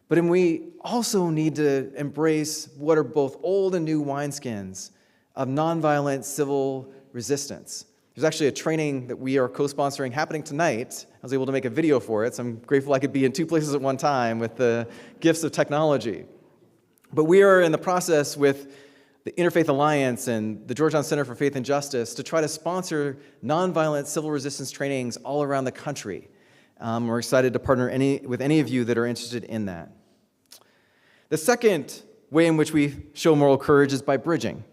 But then we also need to embrace what are both old and new wineskins of nonviolent civil resistance. There's actually a training that we are co-sponsoring happening tonight. I was able to make a video for it, so I'm grateful I could be in 2 places at one time with the gifts of technology. But we are in the process with the Interfaith Alliance and the Georgetown Center for Faith and Justice to try to sponsor nonviolent civil resistance trainings all around the country. We're excited to partner with any of you that are interested in that. The second way in which we show moral courage is by bridging.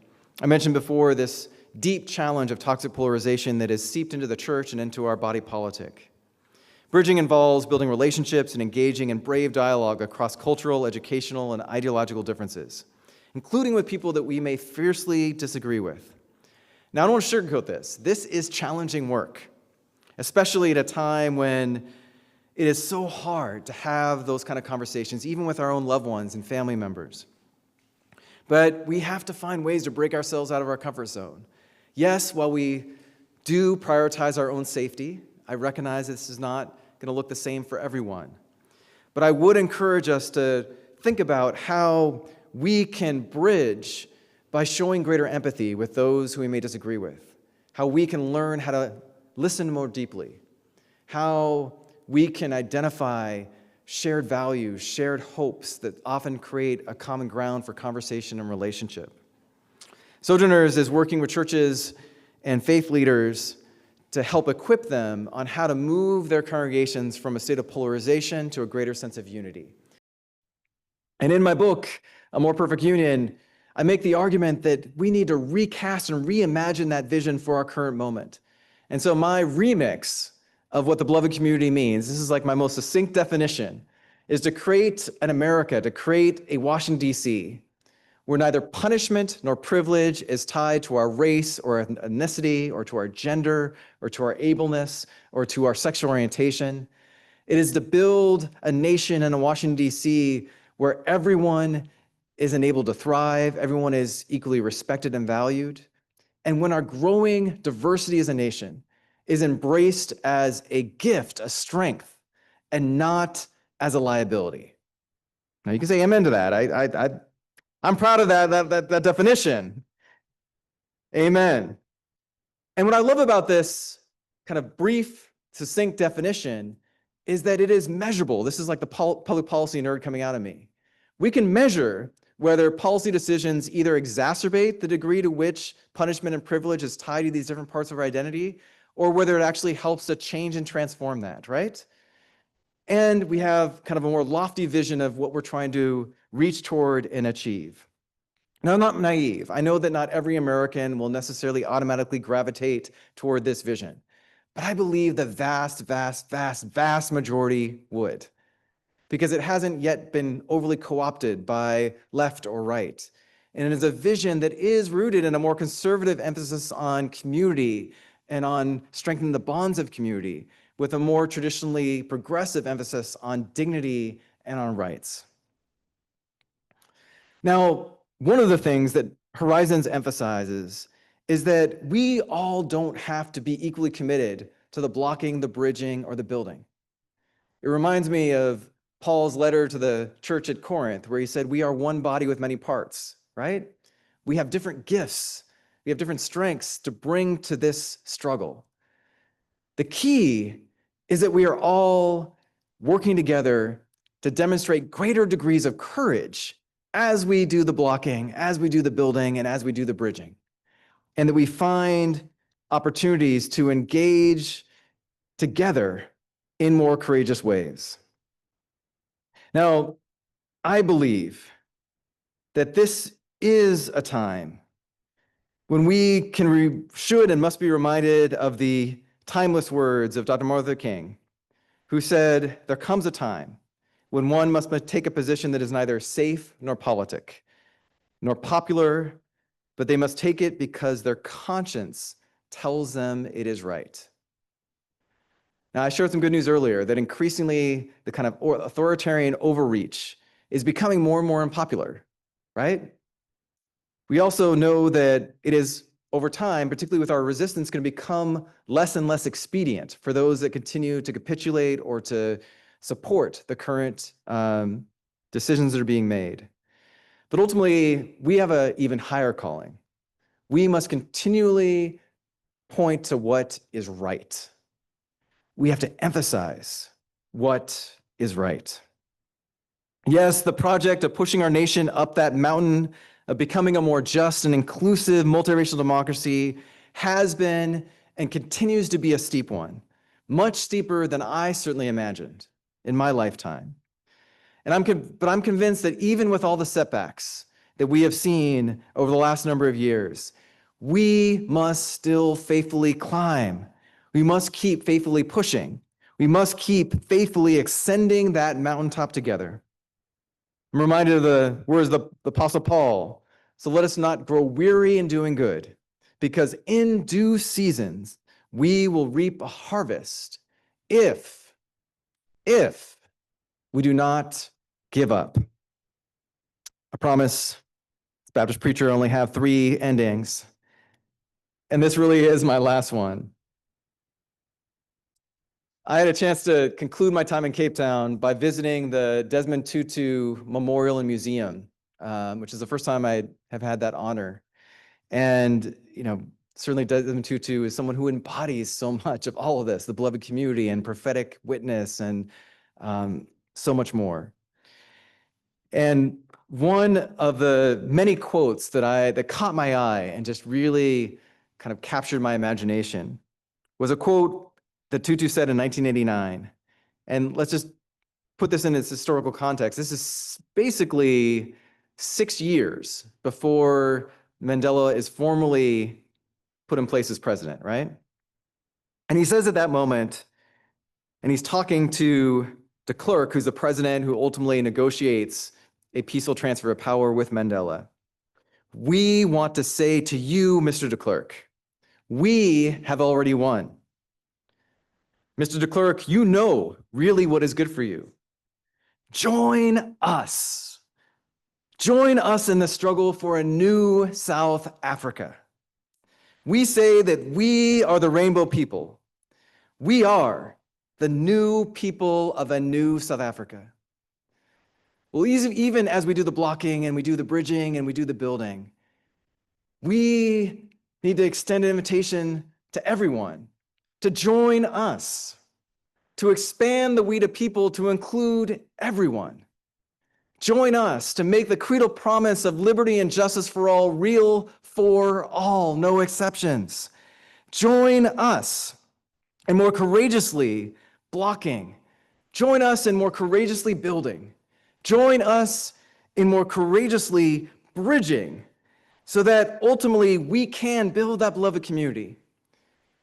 I mentioned before this deep challenge of toxic polarization that is seeped into the church and into our body politic. Bridging involves building relationships and engaging in brave dialogue across cultural, educational, and ideological differences, including with people that we may fiercely disagree with. Now, I don't want to sugarcoat this. This is challenging work, especially at a time when it is so hard to have those kind of conversations, even with our own loved ones and family members. But we have to find ways to break ourselves out of our comfort zone. Yes, while we do prioritize our own safety, I recognize this is not going to look the same for everyone. But I would encourage us to think about how we can bridge by showing greater empathy with those who we may disagree with, how we can learn how to listen more deeply, how we can identify shared values, shared hopes that often create a common ground for conversation and relationship. Sojourners is working with churches and faith leaders to help equip them on how to move their congregations from a state of polarization to a greater sense of unity. And in my book, A More Perfect Union, I make the argument that we need to recast and reimagine that vision for our current moment. And so my remix of what the beloved community means, this is like my most succinct definition, is to create an America, to create a Washington, D.C., where neither punishment nor privilege is tied to our race or ethnicity or to our gender or to our ableness or to our sexual orientation. It is to build a nation in Washington, D.C., where everyone is enabled to thrive, everyone is equally respected and valued. And when our growing diversity as a nation is embraced as a gift, a strength, and not as a liability. Now you can say amen to that. I'm proud of that definition. Amen. And what I love about this kind of brief, succinct definition is that it is measurable. This is like the public policy nerd coming out of me. We can measure whether policy decisions either exacerbate the degree to which punishment and privilege is tied to these different parts of our identity, or whether it actually helps to change and transform that, right? And we have kind of a more lofty vision of what we're trying to reach toward and achieve. Now, I'm not naive. I know that not every American will necessarily automatically gravitate toward this vision, but I believe the vast majority would, because it hasn't yet been overly co-opted by left or right. And it is a vision that is rooted in a more conservative emphasis on community and on strengthening the bonds of community, with a more traditionally progressive emphasis on dignity and on rights. Now, one of the things that Horizons emphasizes is that we all don't have to be equally committed to the blocking, the bridging, or the building. It reminds me of Paul's letter to the church at Corinth, where he said, we are one body with many parts, right? We have different gifts. We have different strengths to bring to this struggle. The key is that we are all working together to demonstrate greater degrees of courage as we do the blocking, as we do the building, and as we do the bridging. And that we find opportunities to engage together in more courageous ways. Now, I believe that this is a time when we should and must be reminded of the timeless words of Dr. Martin Luther King, who said, there comes a time when one must take a position that is neither safe nor politic, nor popular, but they must take it because their conscience tells them it is right. Now, I shared some good news earlier that increasingly the kind of authoritarian overreach is becoming more and more unpopular, right? We also know that it is, over time, particularly with our resistance, going to become less and less expedient for those that continue to capitulate or to support the current decisions that are being made. But ultimately, we have an even higher calling. We must continually point to what is right. We have to emphasize what is right. Yes, the project of pushing our nation up that mountain of becoming a more just and inclusive multiracial democracy has been and continues to be a steep one, much steeper than I certainly imagined in my lifetime. But I'm convinced that even with all the setbacks that we have seen over the last number of years, we must still faithfully climb. We must keep faithfully pushing. We must keep faithfully ascending that mountaintop together. I'm reminded of the words of the Apostle Paul. So let us not grow weary in doing good, because in due seasons we will reap a harvest if we do not give up. I promise, as a Baptist preacher, I only have 3 endings, and this really is my last one. I had a chance to conclude my time in Cape Town by visiting the Desmond Tutu Memorial and Museum, which is the first time I have had that honor. And, certainly Desmond Tutu is someone who embodies so much of all of this, the beloved community and prophetic witness and so much more. And one of the many quotes that caught my eye and just really kind of captured my imagination was a quote that Tutu said in 1989. And let's just put this in its historical context. This is basically 6 years before Mandela is formally put in place as president, right? And he says at that moment, and he's talking to de Klerk, who's the president who ultimately negotiates a peaceful transfer of power with Mandela. We want to say to you, Mr. de Klerk, we have already won. Mr. de Klerk, you know really what is good for you. Join us. Join us in the struggle for a new South Africa. We say that we are the rainbow people. We are the new people of a new South Africa. Well, even as we do the blocking and we do the bridging and we do the building, we need to extend an invitation to everyone to join us, to expand the we to people to include everyone. Join us to make the creedal promise of liberty and justice for all real for all, no exceptions. Join us in more courageously blocking. Join us in more courageously building. Join us in more courageously bridging so that ultimately we can build that beloved community.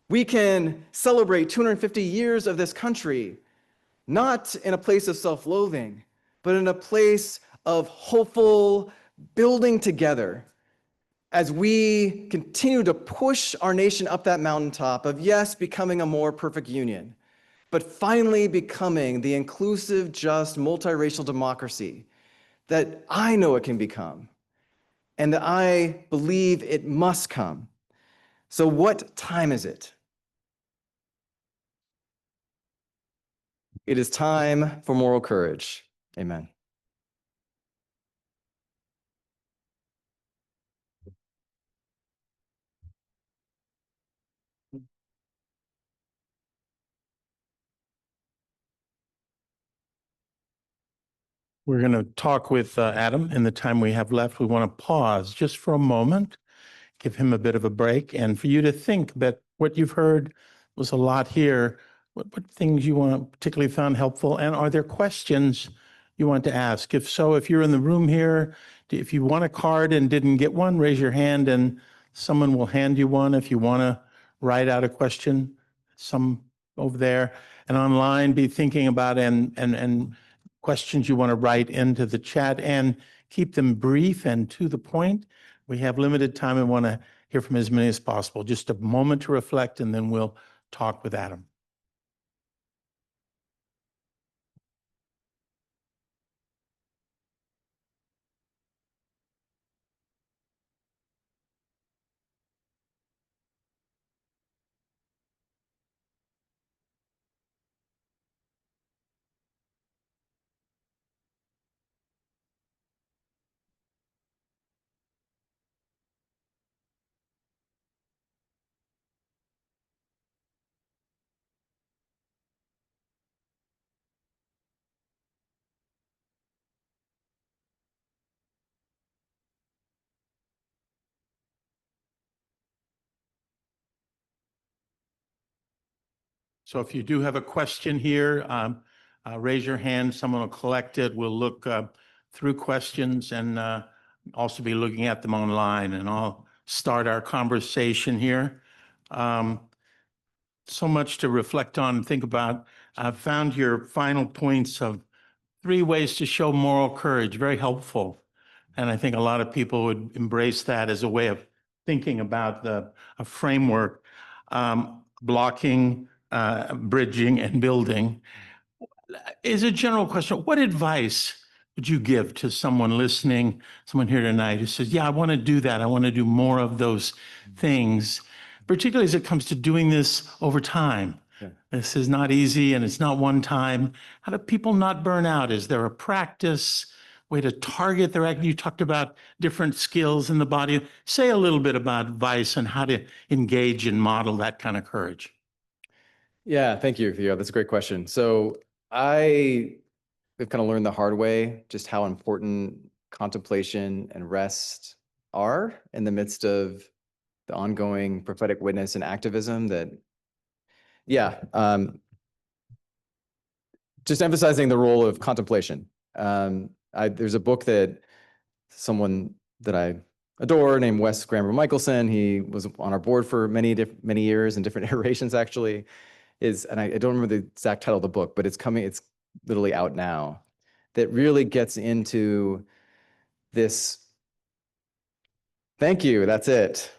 We can celebrate 250 years of this country, not in a place of self-loathing, but in a place of hopeful building together as we continue to push our nation up that mountaintop of, yes, becoming a more perfect union, but finally becoming the inclusive, just, multiracial democracy that I know it can become and that I believe it must come. So what time is it? It is time for moral courage. Amen. We're going to talk with Adam in the time we have left. We want to pause just for a moment, give him a bit of a break, and for you to think that what you've heard was a lot here. What things you want particularly found helpful, and are there questions you want to ask? If so, if you're in the room here, if you want a card and didn't get one, raise your hand and someone will hand you one. If you want to write out a question, some over there, and online, be thinking about and questions you want to write into the chat, and keep them brief and to the point. We have limited time and want to hear from as many as possible. Just a moment to reflect, and then we'll talk with Adam. So if you do have a question here, raise your hand. Someone will collect it. We'll look through questions and also be looking at them online. And I'll start our conversation here. So much to reflect on and think about. I've found your final points of 3 ways to show moral courage very helpful. And I think a lot of people would embrace that as a way of thinking about a framework, blocking, bridging, and building. Is a general question, what advice would you give to someone listening, someone here tonight who says, yeah, I want to do that. I want to do more of those things, particularly as it comes to doing this over time. Yeah. This is not easy and it's not one time. How do people not burn out? Is there a practice, way to target their activity? You talked about different skills in the body. Say a little bit about advice on how to engage and model that kind of courage. Yeah, thank you, Theo. That's a great question. So I have kind of learned the hard way just how important contemplation and rest are in the midst of the ongoing prophetic witness and activism that, just emphasizing the role of contemplation. There's a book that someone that I adore named Wes Grammer Michelson. He was on our board for many years in different iterations, actually. And I don't remember the exact title of the book, but it's literally out now, that really gets into this. Thank you, that's it.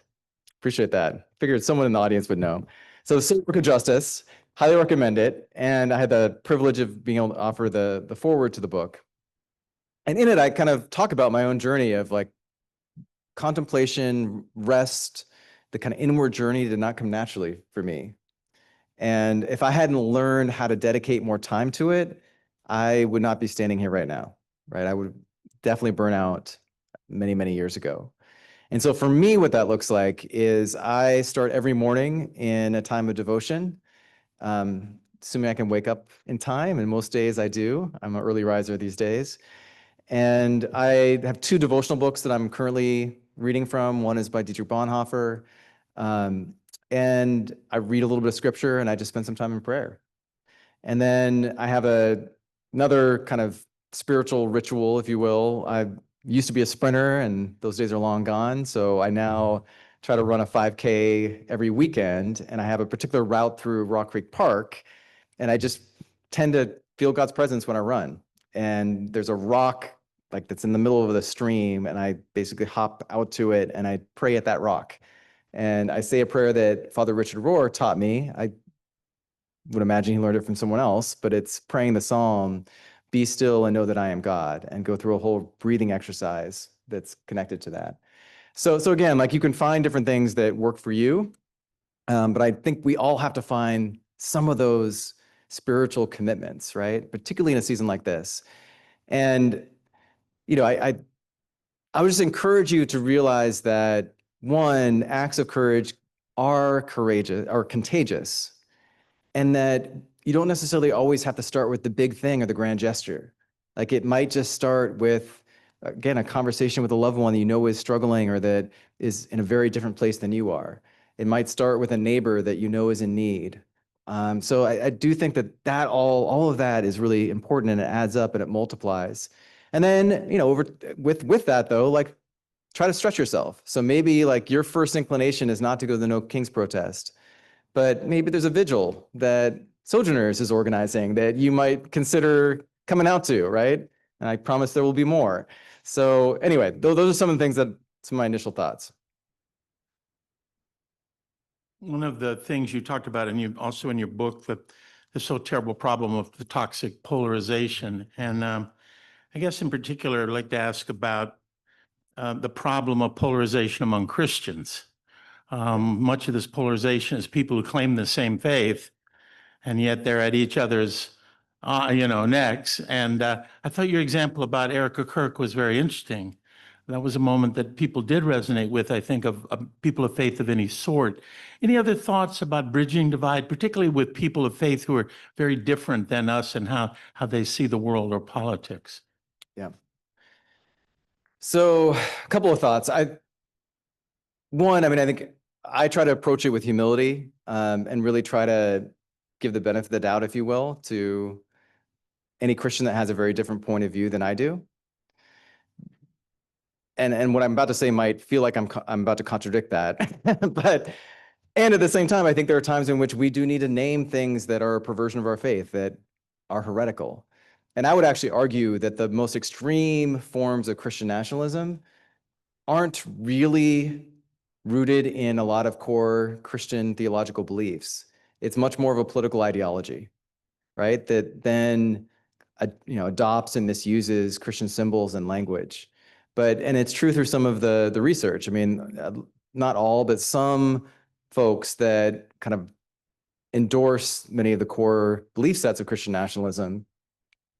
Appreciate that. Figured someone in the audience would know. So Civic Work of Justice, highly recommend it. And I had the privilege of being able to offer the foreword to the book. And in it, I kind of talk about my own journey of like contemplation, rest, the kind of inward journey did not come naturally for me. And if I hadn't learned how to dedicate more time to it, I would not be standing here right now, right? I would definitely burn out many years ago. And so for me, what that looks like is I start every morning in a time of devotion, assuming I can wake up in time, and most days I do. I'm an early riser these days. And I have two devotional books that I'm currently reading from. One is by Dietrich Bonhoeffer. And I read a little bit of scripture, and I just spend some time in prayer. And then I have another kind of spiritual ritual, if you will. I used to be a sprinter, and those days are long gone. So I now try to run a 5K every weekend, and I have a particular route through Rock Creek Park, and I just tend to feel God's presence when I run. And there's a rock like that's in the middle of the stream, and I basically hop out to it and I pray at that rock. And I say a prayer that Father Richard Rohr taught me. I would imagine he learned it from someone else, but it's praying the psalm, "Be still and know that I am God," and go through a whole breathing exercise that's connected to that. So again, like you can find different things that work for you, but I think we all have to find some of those spiritual commitments, right? Particularly in a season like this. And you know, I would just encourage you to realize that one, acts of courage are contagious, and that you don't necessarily always have to start with the big thing or the grand gesture. Like it might just start with, again, a conversation with a loved one that you know is struggling or that is in a very different place than you are. It might start with a neighbor that you know is in need. So I do think that all of that is really important, and it adds up and it multiplies. And then, you know, with that though, like try to stretch yourself. So maybe like your first inclination is not to go to the No Kings protest, but maybe there's a vigil that Sojourners is organizing that you might consider coming out to, right? And I promise there will be more. So anyway, those are some of the things some of my initial thoughts. One of the things you talked about, and you also in your book, that the so terrible problem of the toxic polarization. And I guess in particular, I'd like to ask about the problem of polarization among Christians. Much of this polarization is people who claim the same faith, and yet they're at each other's, necks. And I thought your example about Erica Kirk was very interesting. That was a moment that people did resonate with, I think, of people of faith of any sort. Any other thoughts about bridging divide, particularly with people of faith who are very different than us and how they see the world or politics? Yeah. So a couple of thoughts. I think I try to approach it with humility, and really try to give the benefit of the doubt, if you will, to any Christian that has a very different point of view than I do. And what I'm about to say might feel like I'm about to contradict that, and at the same time, I think there are times in which we do need to name things that are a perversion of our faith, that are heretical. And I would actually argue that the most extreme forms of Christian nationalism aren't really rooted in a lot of core Christian theological beliefs. It's much more of a political ideology, right? That then adopts and misuses Christian symbols and language. And it's true through some of the research. I mean, not all, but some folks that kind of endorse many of the core belief sets of Christian nationalism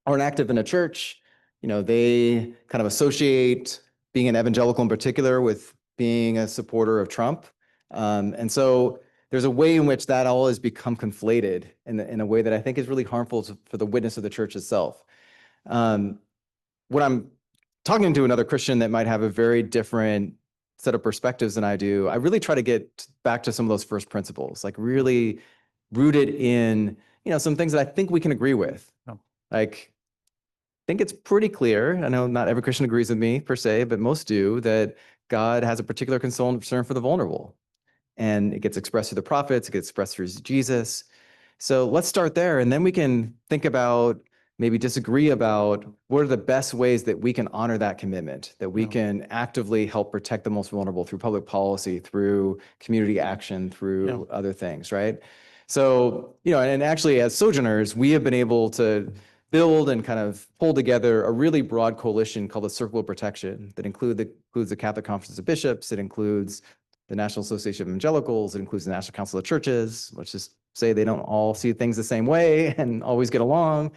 aren't active in a church. You know, they kind of associate being an evangelical in particular with being a supporter of Trump. And so there's a way in which that all has become conflated in a way that I think is really harmful for the witness of the church itself. When I'm talking to another Christian that might have a very different set of perspectives than I do, I really try to get back to some of those first principles, like really rooted in, some things that I think we can agree with. Oh. Like, think it's pretty clear. I know not every Christian agrees with me per se, but most do, that God has a particular concern for the vulnerable. And it gets expressed through the prophets, it gets expressed through Jesus. So let's start there, and then we can think about, maybe disagree about, what are the best ways that we can honor that commitment, that we can actively help protect the most vulnerable through public policy, through community action, through other things, right? So, and actually as Sojourners, we have been able to build and kind of pull together a really broad coalition called the Circle of Protection that includes the Catholic Conference of Bishops, it includes the National Association of Evangelicals, it includes the National Council of Churches. Let's just say they don't all see things the same way and always get along,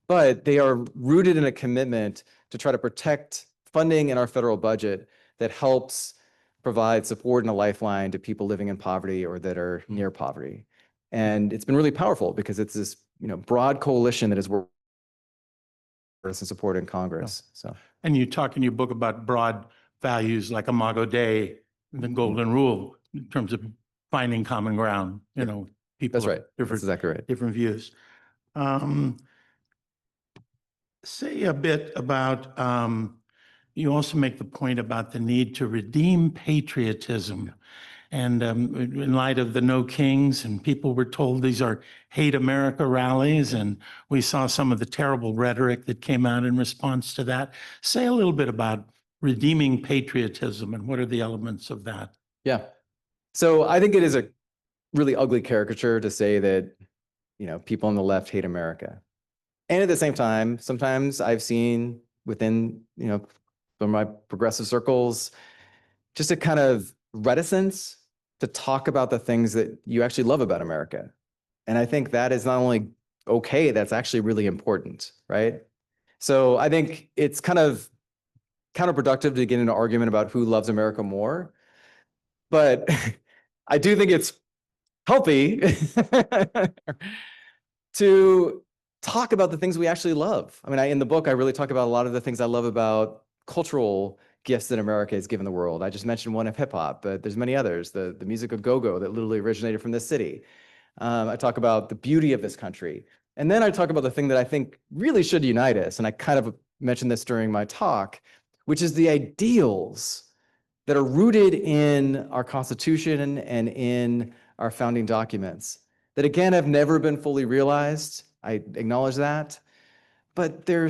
but they are rooted in a commitment to try to protect funding in our federal budget that helps provide support and a lifeline to people living in poverty or that are near poverty. And it's been really powerful because it's this broad coalition that is working and support in Congress. So, And you talk in your book about broad values like Imago Dei, the Golden Rule, in terms of finding common ground. People that's right. have That's exactly right. different views. Say a bit about, you also make the point about the need to redeem patriotism. And in light of the No Kings, and people were told these are hate America rallies, and we saw some of the terrible rhetoric that came out in response to that. Say a little bit about redeeming patriotism and what are the elements of that? Yeah. So I think it is a really ugly caricature to say that, people on the left hate America. And at the same time, sometimes I've seen within, some of my progressive circles, just a kind of reticence to talk about the things that you actually love about America. And I think that is not only okay, that's actually really important, right? So I think it's kind of counterproductive to get into an argument about who loves America more. But I do think it's healthy to talk about the things we actually love. I mean, in the book, I really talk about a lot of the things I love about cultural gifts that America has given the world. I just mentioned one of hip hop, but there's many others. The music of go-go that literally originated from this city. I talk about the beauty of this country. And then I talk about the thing that I think really should unite us. And I kind of mentioned this during my talk, which is the ideals that are rooted in our Constitution and in our founding documents that, again, have never been fully realized. I acknowledge that, but they're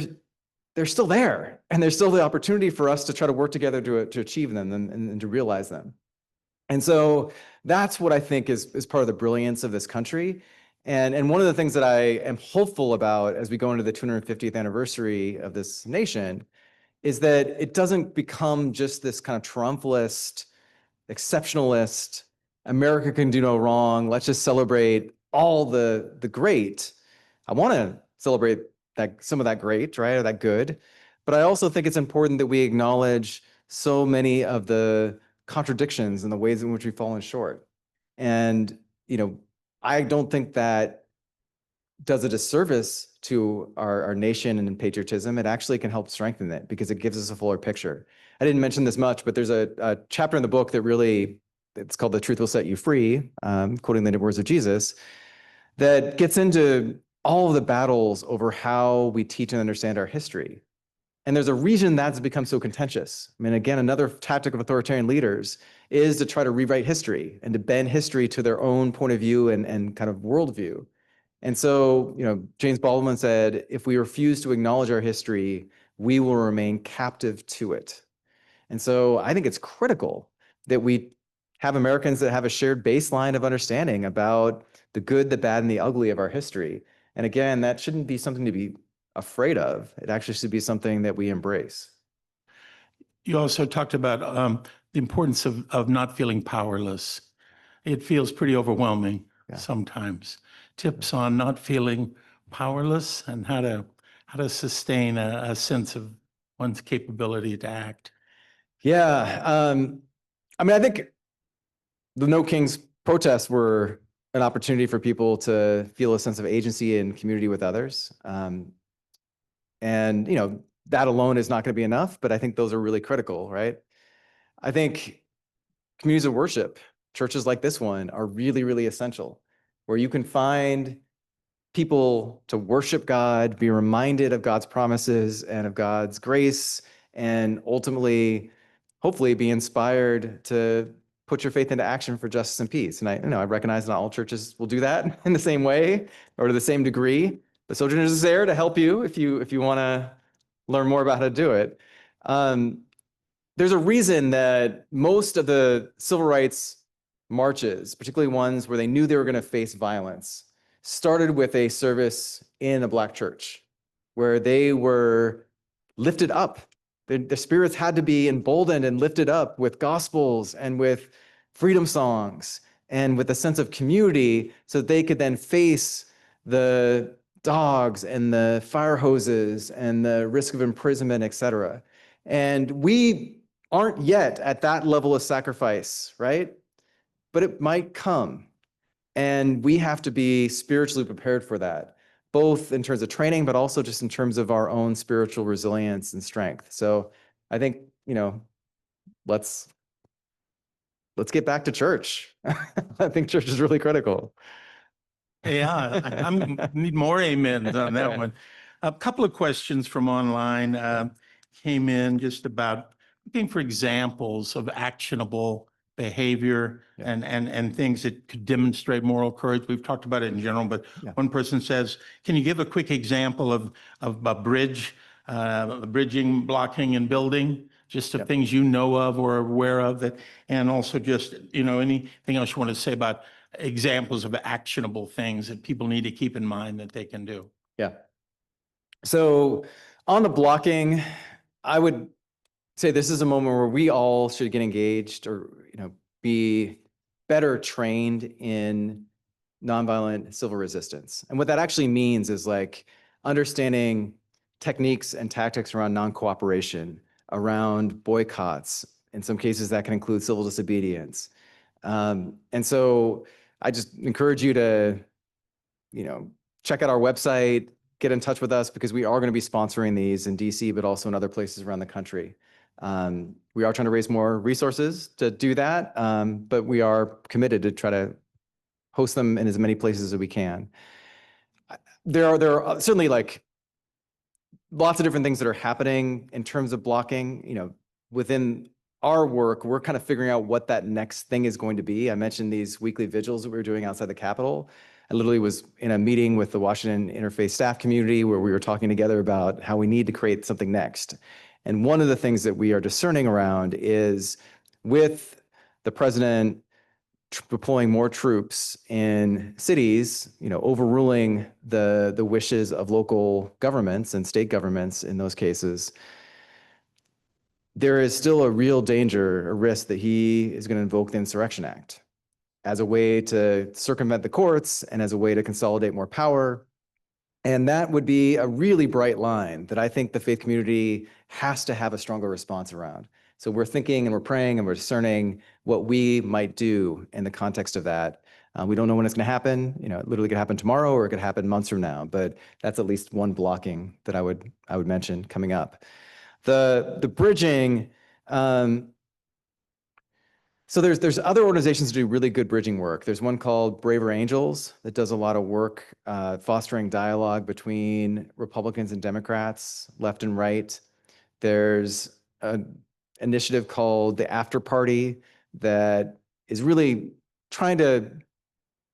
still there, and there's still the opportunity for us to try to work together to achieve them and to realize them. And so that's what I think is part of the brilliance of this country. And one of the things that I am hopeful about as we go into the 250th anniversary of this nation is that it doesn't become just this kind of triumphalist, exceptionalist, America can do no wrong, let's just celebrate all the great. I want to celebrate some of that great, right, or that good, but I also think it's important that we acknowledge so many of the contradictions and the ways in which we've fallen short. And, I don't think that does a disservice to our nation and patriotism. It actually can help strengthen it because it gives us a fuller picture. I didn't mention this much, but there's a chapter in the book that really, it's called The Truth Will Set You Free, quoting the words of Jesus, that gets into all of the battles over how we teach and understand our history. And there's a reason that's become so contentious. I mean, again, another tactic of authoritarian leaders is to try to rewrite history and to bend history to their own point of view and kind of worldview. And so, James Baldwin said, if we refuse to acknowledge our history, we will remain captive to it. And so I think it's critical that we have Americans that have a shared baseline of understanding about the good, the bad, and the ugly of our history. And again, that shouldn't be something to be afraid of. It actually should be something that we embrace. You also talked about the importance of not feeling powerless. It feels pretty overwhelming sometimes. Tips on not feeling powerless and how to sustain a sense of one's capability to act. Yeah. I mean, I think the No Kings protests were an opportunity for people to feel a sense of agency and community with others. And, that alone is not going to be enough, but I think those are really critical, right? I think communities of worship, churches like this one, are really, really essential, where you can find people to worship God, be reminded of God's promises and of God's grace, and ultimately, hopefully, be inspired to put your faith into action for justice and peace. And I recognize not all churches will do that in the same way or to the same degree. But Sojourners is there to help you if you want to learn more about how to do it. There's a reason that most of the civil rights marches, particularly ones where they knew they were going to face violence, started with a service in a Black church where they were lifted up. Their spirits had to be emboldened and lifted up with gospels and with freedom songs and with a sense of community so that they could then face the dogs and the fire hoses and the risk of imprisonment, et cetera. And we aren't yet at that level of sacrifice, right? But it might come. And we have to be spiritually prepared for that, both in terms of training, but also just in terms of our own spiritual resilience and strength. So I think, let's get back to church. I think church is really critical. Yeah, I need more amens on that one. A couple of questions from online came in just about looking for examples of actionable behavior and things that could demonstrate moral courage. We've talked about it in general, but one person says, can you give a quick example of a bridging, blocking, and building? Just the things you know of or are aware of that, and also just, anything else you want to say about examples of actionable things that people need to keep in mind that they can do. Yeah. So on the blocking, I would say this is a moment where we all should get engaged or, be better trained in nonviolent civil resistance. And what that actually means is like understanding techniques and tactics around non-cooperation, around boycotts. In some cases, that can include civil disobedience. And so I just encourage you to, check out our website, get in touch with us because we are going to be sponsoring these in DC, but also in other places around the country. We are trying to raise more resources to do that, but we are committed to try to host them in as many places as we can. There are certainly like lots of different things that are happening in terms of blocking. Within our work, we're kind of figuring out what that next thing is going to be. I mentioned these weekly vigils that we were doing outside the Capitol. I literally was in a meeting with the Washington Interfaith staff community where we were talking together about how we need to create something next. And one of the things that we are discerning around is with the president deploying more troops in cities, overruling the wishes of local governments and state governments in those cases, there is still a real danger, a risk that he is going to invoke the Insurrection Act as a way to circumvent the courts and as a way to consolidate more power. And that would be a really bright line that I think the faith community has to have a stronger response around. So we're thinking and we're praying and we're discerning what we might do in the context of that. We don't know when it's going to happen. It literally could happen tomorrow or it could happen months from now. But that's at least one blocking that I would mention coming up. The bridging. So there's other organizations that do really good bridging work. There's one called Braver Angels that does a lot of work fostering dialogue between Republicans and Democrats, left and right. There's an initiative called the After Party that is really trying to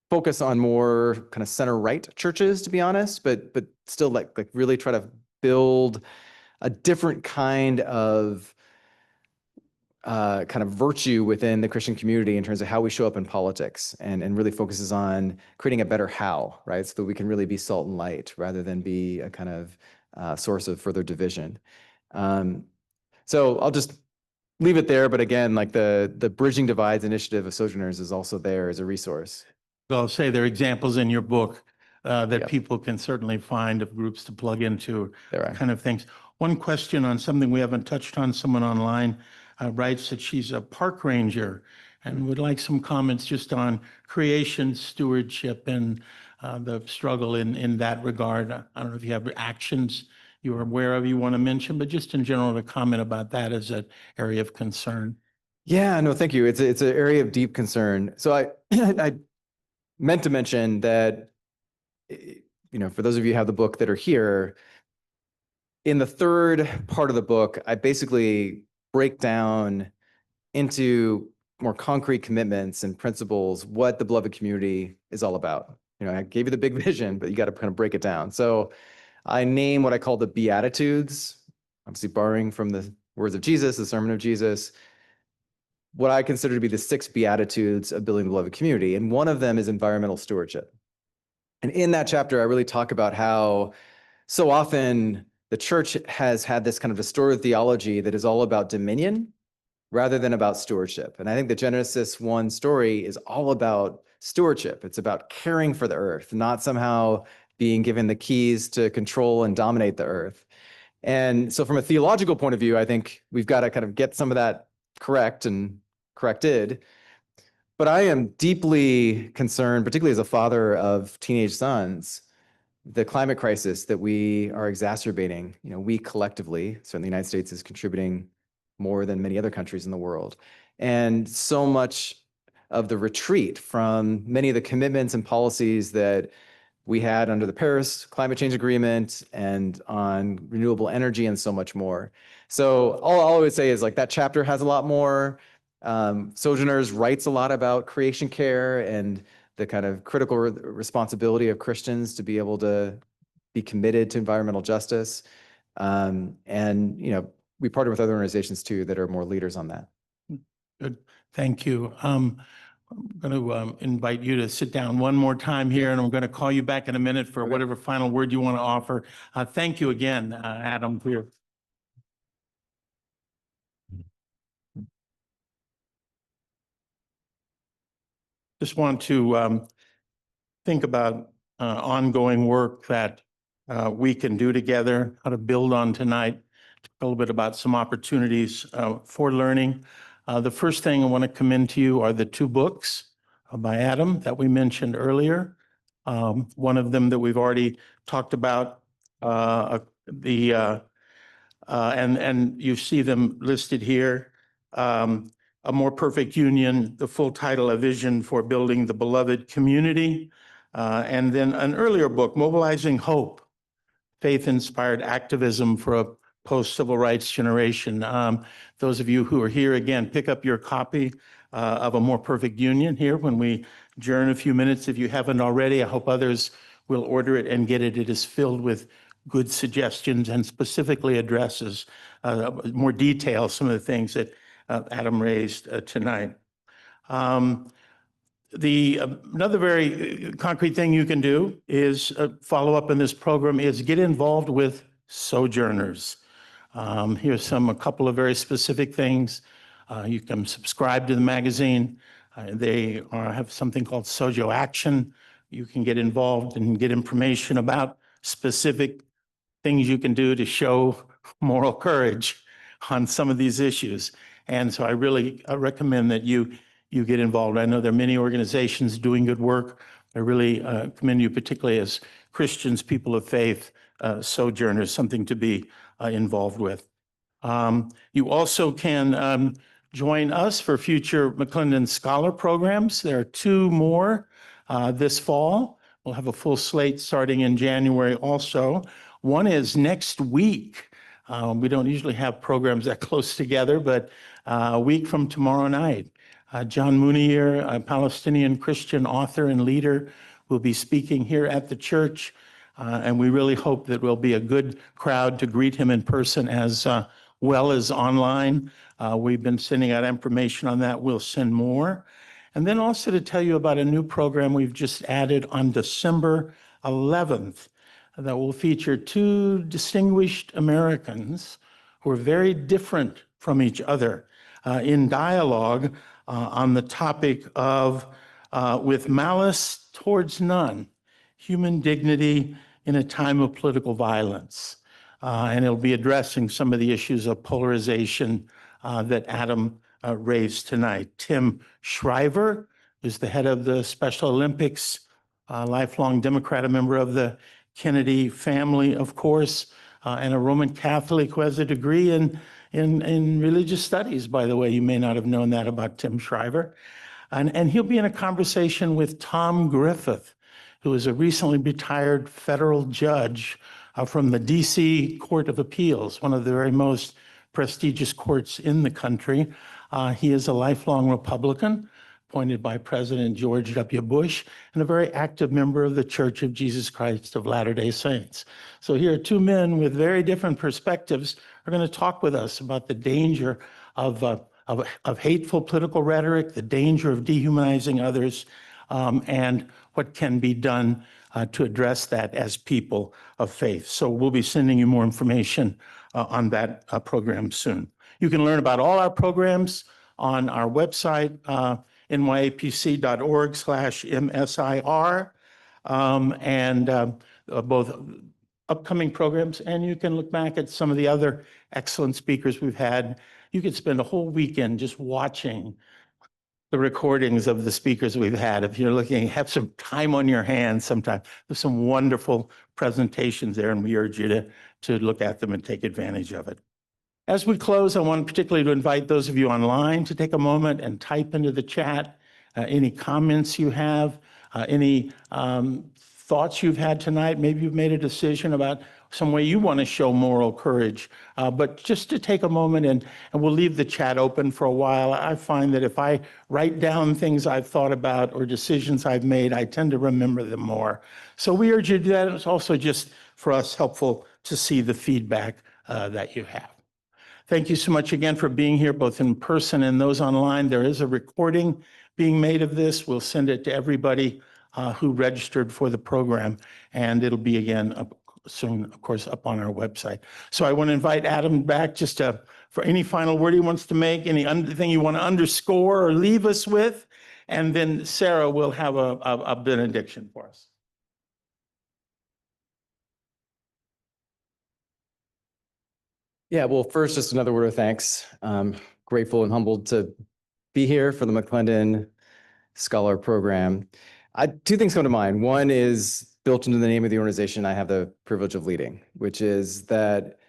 focus on more kind of center-right churches, to be honest, but still like really try to build a different kind of virtue within the Christian community in terms of how we show up in politics and really focuses on creating a better how, right? So that we can really be salt and light rather than be a kind of source of further division. So I'll just leave it there. But again, like the Bridging Divides initiative of Sojourners is also there as a resource. I'll say there are examples in your book that people can certainly find of groups to plug into, kind of things. One question on something we haven't touched on, someone online writes that she's a park ranger and would like some comments just on creation stewardship and the struggle in that regard. I don't know if you have actions you are aware of you want to mention, but just in general, a comment about that as an area of concern. Yeah, no, thank you. It's an area of deep concern. So I meant to mention that for those of you who have the book that are here, in the third part of the book, I basically break down into more concrete commitments and principles what the beloved community is all about. I gave you the big vision, but you got to kind of break it down. So I name what I call the Beatitudes, obviously borrowing from the words of Jesus, the sermon of Jesus, what I consider to be the 6 Beatitudes of building the beloved community. And one of them is environmental stewardship. And in that chapter, I really talk about how so often the church has had this kind of distorted theology that is all about dominion rather than about stewardship. And I think the Genesis 1 story is all about stewardship. It's about caring for the earth, not somehow being given the keys to control and dominate the earth. And so from a theological point of view, I think we've got to kind of get some of that correct and corrected. But I am deeply concerned, particularly as a father of teenage sons, the climate crisis that we are exacerbating. We collectively, certainly the United States, is contributing more than many other countries in the world. And so much of the retreat from many of the commitments and policies that we had under the Paris Climate Change Agreement and on renewable energy and so much more. So all I would say is that chapter has a lot more. Sojourners writes a lot about creation care and the kind of critical responsibility of Christians to be able to be committed to environmental justice. And we partner with other organizations too that are more leaders on that. Good, thank you. I'm going to invite you to sit down one more time here, and I'm going to call you back in a minute for whatever final word you want to offer. Thank you again, Adam, for your. Just want to think about ongoing work that we can do together, how to build on tonight, a little bit about some opportunities for learning. The first thing I want to commend to you are the 2 books by Adam that we mentioned earlier. One of them that we've already talked about, and you see them listed here. A More Perfect Union, the full title, A Vision for Building the Beloved Community. And then an earlier book, Mobilizing Hope, Faith-Inspired Activism for a Post-Civil Rights Generation. Those of you who are here, again, pick up your copy of A More Perfect Union here when we adjourn a few minutes. If you haven't already, I hope others will order it and get it. It is filled with good suggestions and specifically addresses more detail some of the things that Adam raised tonight. Another very concrete thing you can do is follow up in this program is get involved with Sojourners. Here's a couple of very specific things. You can subscribe to the magazine. They have something called Sojo Action. You can get involved and get information about specific things you can do to show moral courage on some of these issues. And so I really recommend that you get involved. I know there are many organizations doing good work. I really commend you, particularly as Christians, people of faith, Sojourners, something to be involved with. You also can join us for future McClendon Scholar programs. There are 2 more this fall. We'll have a full slate starting in January also. One is next week. We don't usually have programs that close together, but a week from tomorrow night, John Munir, a Palestinian Christian author and leader, will be speaking here at the church. And we really hope that we'll be a good crowd to greet him in person as well as online. We've been sending out information on that. We'll send more. And then also to tell you about a new program we've just added on December 11th that will feature 2 distinguished Americans who are very different from each other in dialogue on the topic of With Malice Towards None, Human Dignity in a Time of Political Violence. And it'll be addressing some of the issues of polarization that Adam raised tonight. Tim Shriver is the head of the Special Olympics, lifelong Democrat, a member of the Kennedy family, of course, and a Roman Catholic who has a degree in religious studies, by the way. You may not have known that about Tim Shriver. And he'll be in a conversation with Tom Griffith, who is a recently retired federal judge from the DC Court of Appeals, one of the very most prestigious courts in the country. He is a lifelong Republican, appointed by President George W. Bush, and a very active member of the Church of Jesus Christ of Latter-day Saints. So here, two men with very different perspectives are going to talk with us about the danger of hateful political rhetoric, the danger of dehumanizing others, and what can be done to address that as people of faith. So we'll be sending you more information on that program soon. You can learn about all our programs on our website, nyapc.org/MSIR, and both upcoming programs, and you can look back at some of the other excellent speakers we've had. You could spend a whole weekend just watching the recordings of the speakers we've had. If you're looking, have some time on your hands sometime. There's some wonderful presentations there, and we urge you to look at them and take advantage of it. As we close, I want particularly to invite those of you online to take a moment and type into the chat any comments you have, any thoughts you've had tonight. Maybe you've made a decision about some way you want to show moral courage, but just to take a moment and we'll leave the chat open for a while. I find that if I write down things I've thought about or decisions I've made, I tend to remember them more. So we urge you to do that. It's also just for us helpful to see the feedback that you have. Thank you so much again for being here, both in person and those online. There is a recording being made of this. We'll send it to everybody who registered for the program, and it'll be again soon, of course, up on our website. So I want to invite Adam back just for any final word he wants to make, anything you want to underscore or leave us with, and then Sarah will have a benediction for us. Yeah, well, first, just another word of thanks. Grateful and humbled to be here for the McClendon Scholar Program. Two things come to mind. One is built into the name of the organization I have the privilege of leading, which is that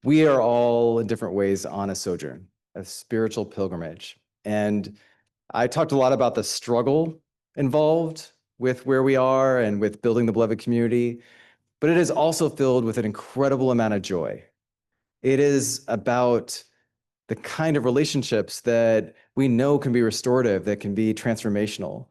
we are all in different ways on a sojourn, a spiritual pilgrimage. And I talked a lot about the struggle involved with where we are and with building the beloved community, but it is also filled with an incredible amount of joy. It is about the kind of relationships that we know can be restorative, that can be transformational.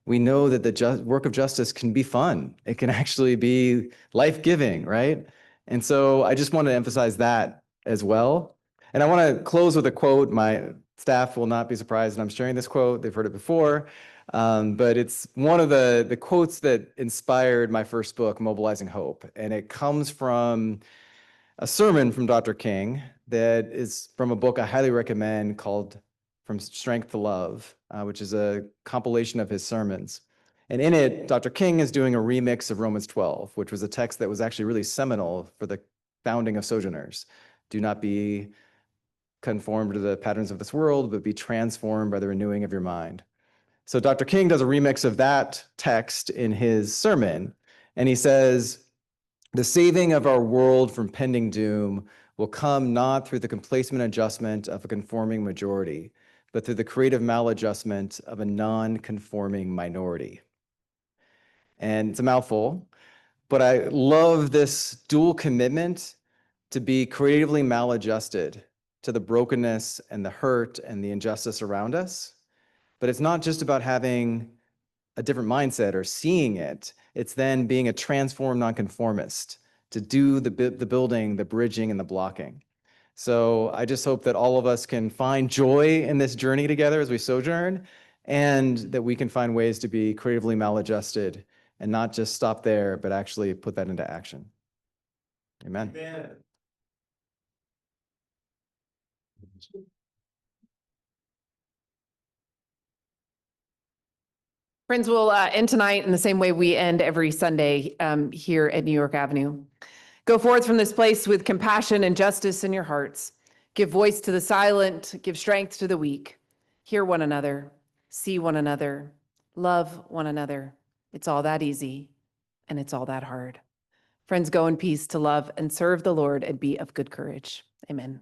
We know that the work of justice can be fun. It can actually be life-giving, right? And so I just want to emphasize that as well. And I want to close with a quote. My staff will not be surprised that I'm sharing this quote. They've heard it before. But it's one of the quotes that inspired my first book, Mobilizing Hope. And it comes from a sermon from Dr. King that is from a book I highly recommend called From Strength to Love, which is a compilation of his sermons. And in it, Dr. King is doing a remix of Romans 12, which was a text that was actually really seminal for the founding of Sojourners. Do not be conformed to the patterns of this world, but be transformed by the renewing of your mind. So Dr. King does a remix of that text in his sermon, and he says, "The saving of our world from pending doom will come not through the complacent adjustment of a conforming majority, but through the creative maladjustment of a non-conforming minority." And it's a mouthful, but I love this dual commitment to be creatively maladjusted to the brokenness and the hurt and the injustice around us. But it's not just about having a different mindset or seeing it. It's then being a transformed nonconformist to do the building, the bridging, and the blocking. So I just hope that all of us can find joy in this journey together as we sojourn, and that we can find ways to be creatively maladjusted and not just stop there, but actually put that into action. Amen. Amen. Friends, we'll end tonight in the same way we end every Sunday here at New York Avenue. Go forth from this place with compassion and justice in your hearts. Give voice to the silent, give strength to the weak. Hear one another, see one another, love one another. It's all that easy, and it's all that hard. Friends, go in peace to love and serve the Lord and be of good courage. Amen.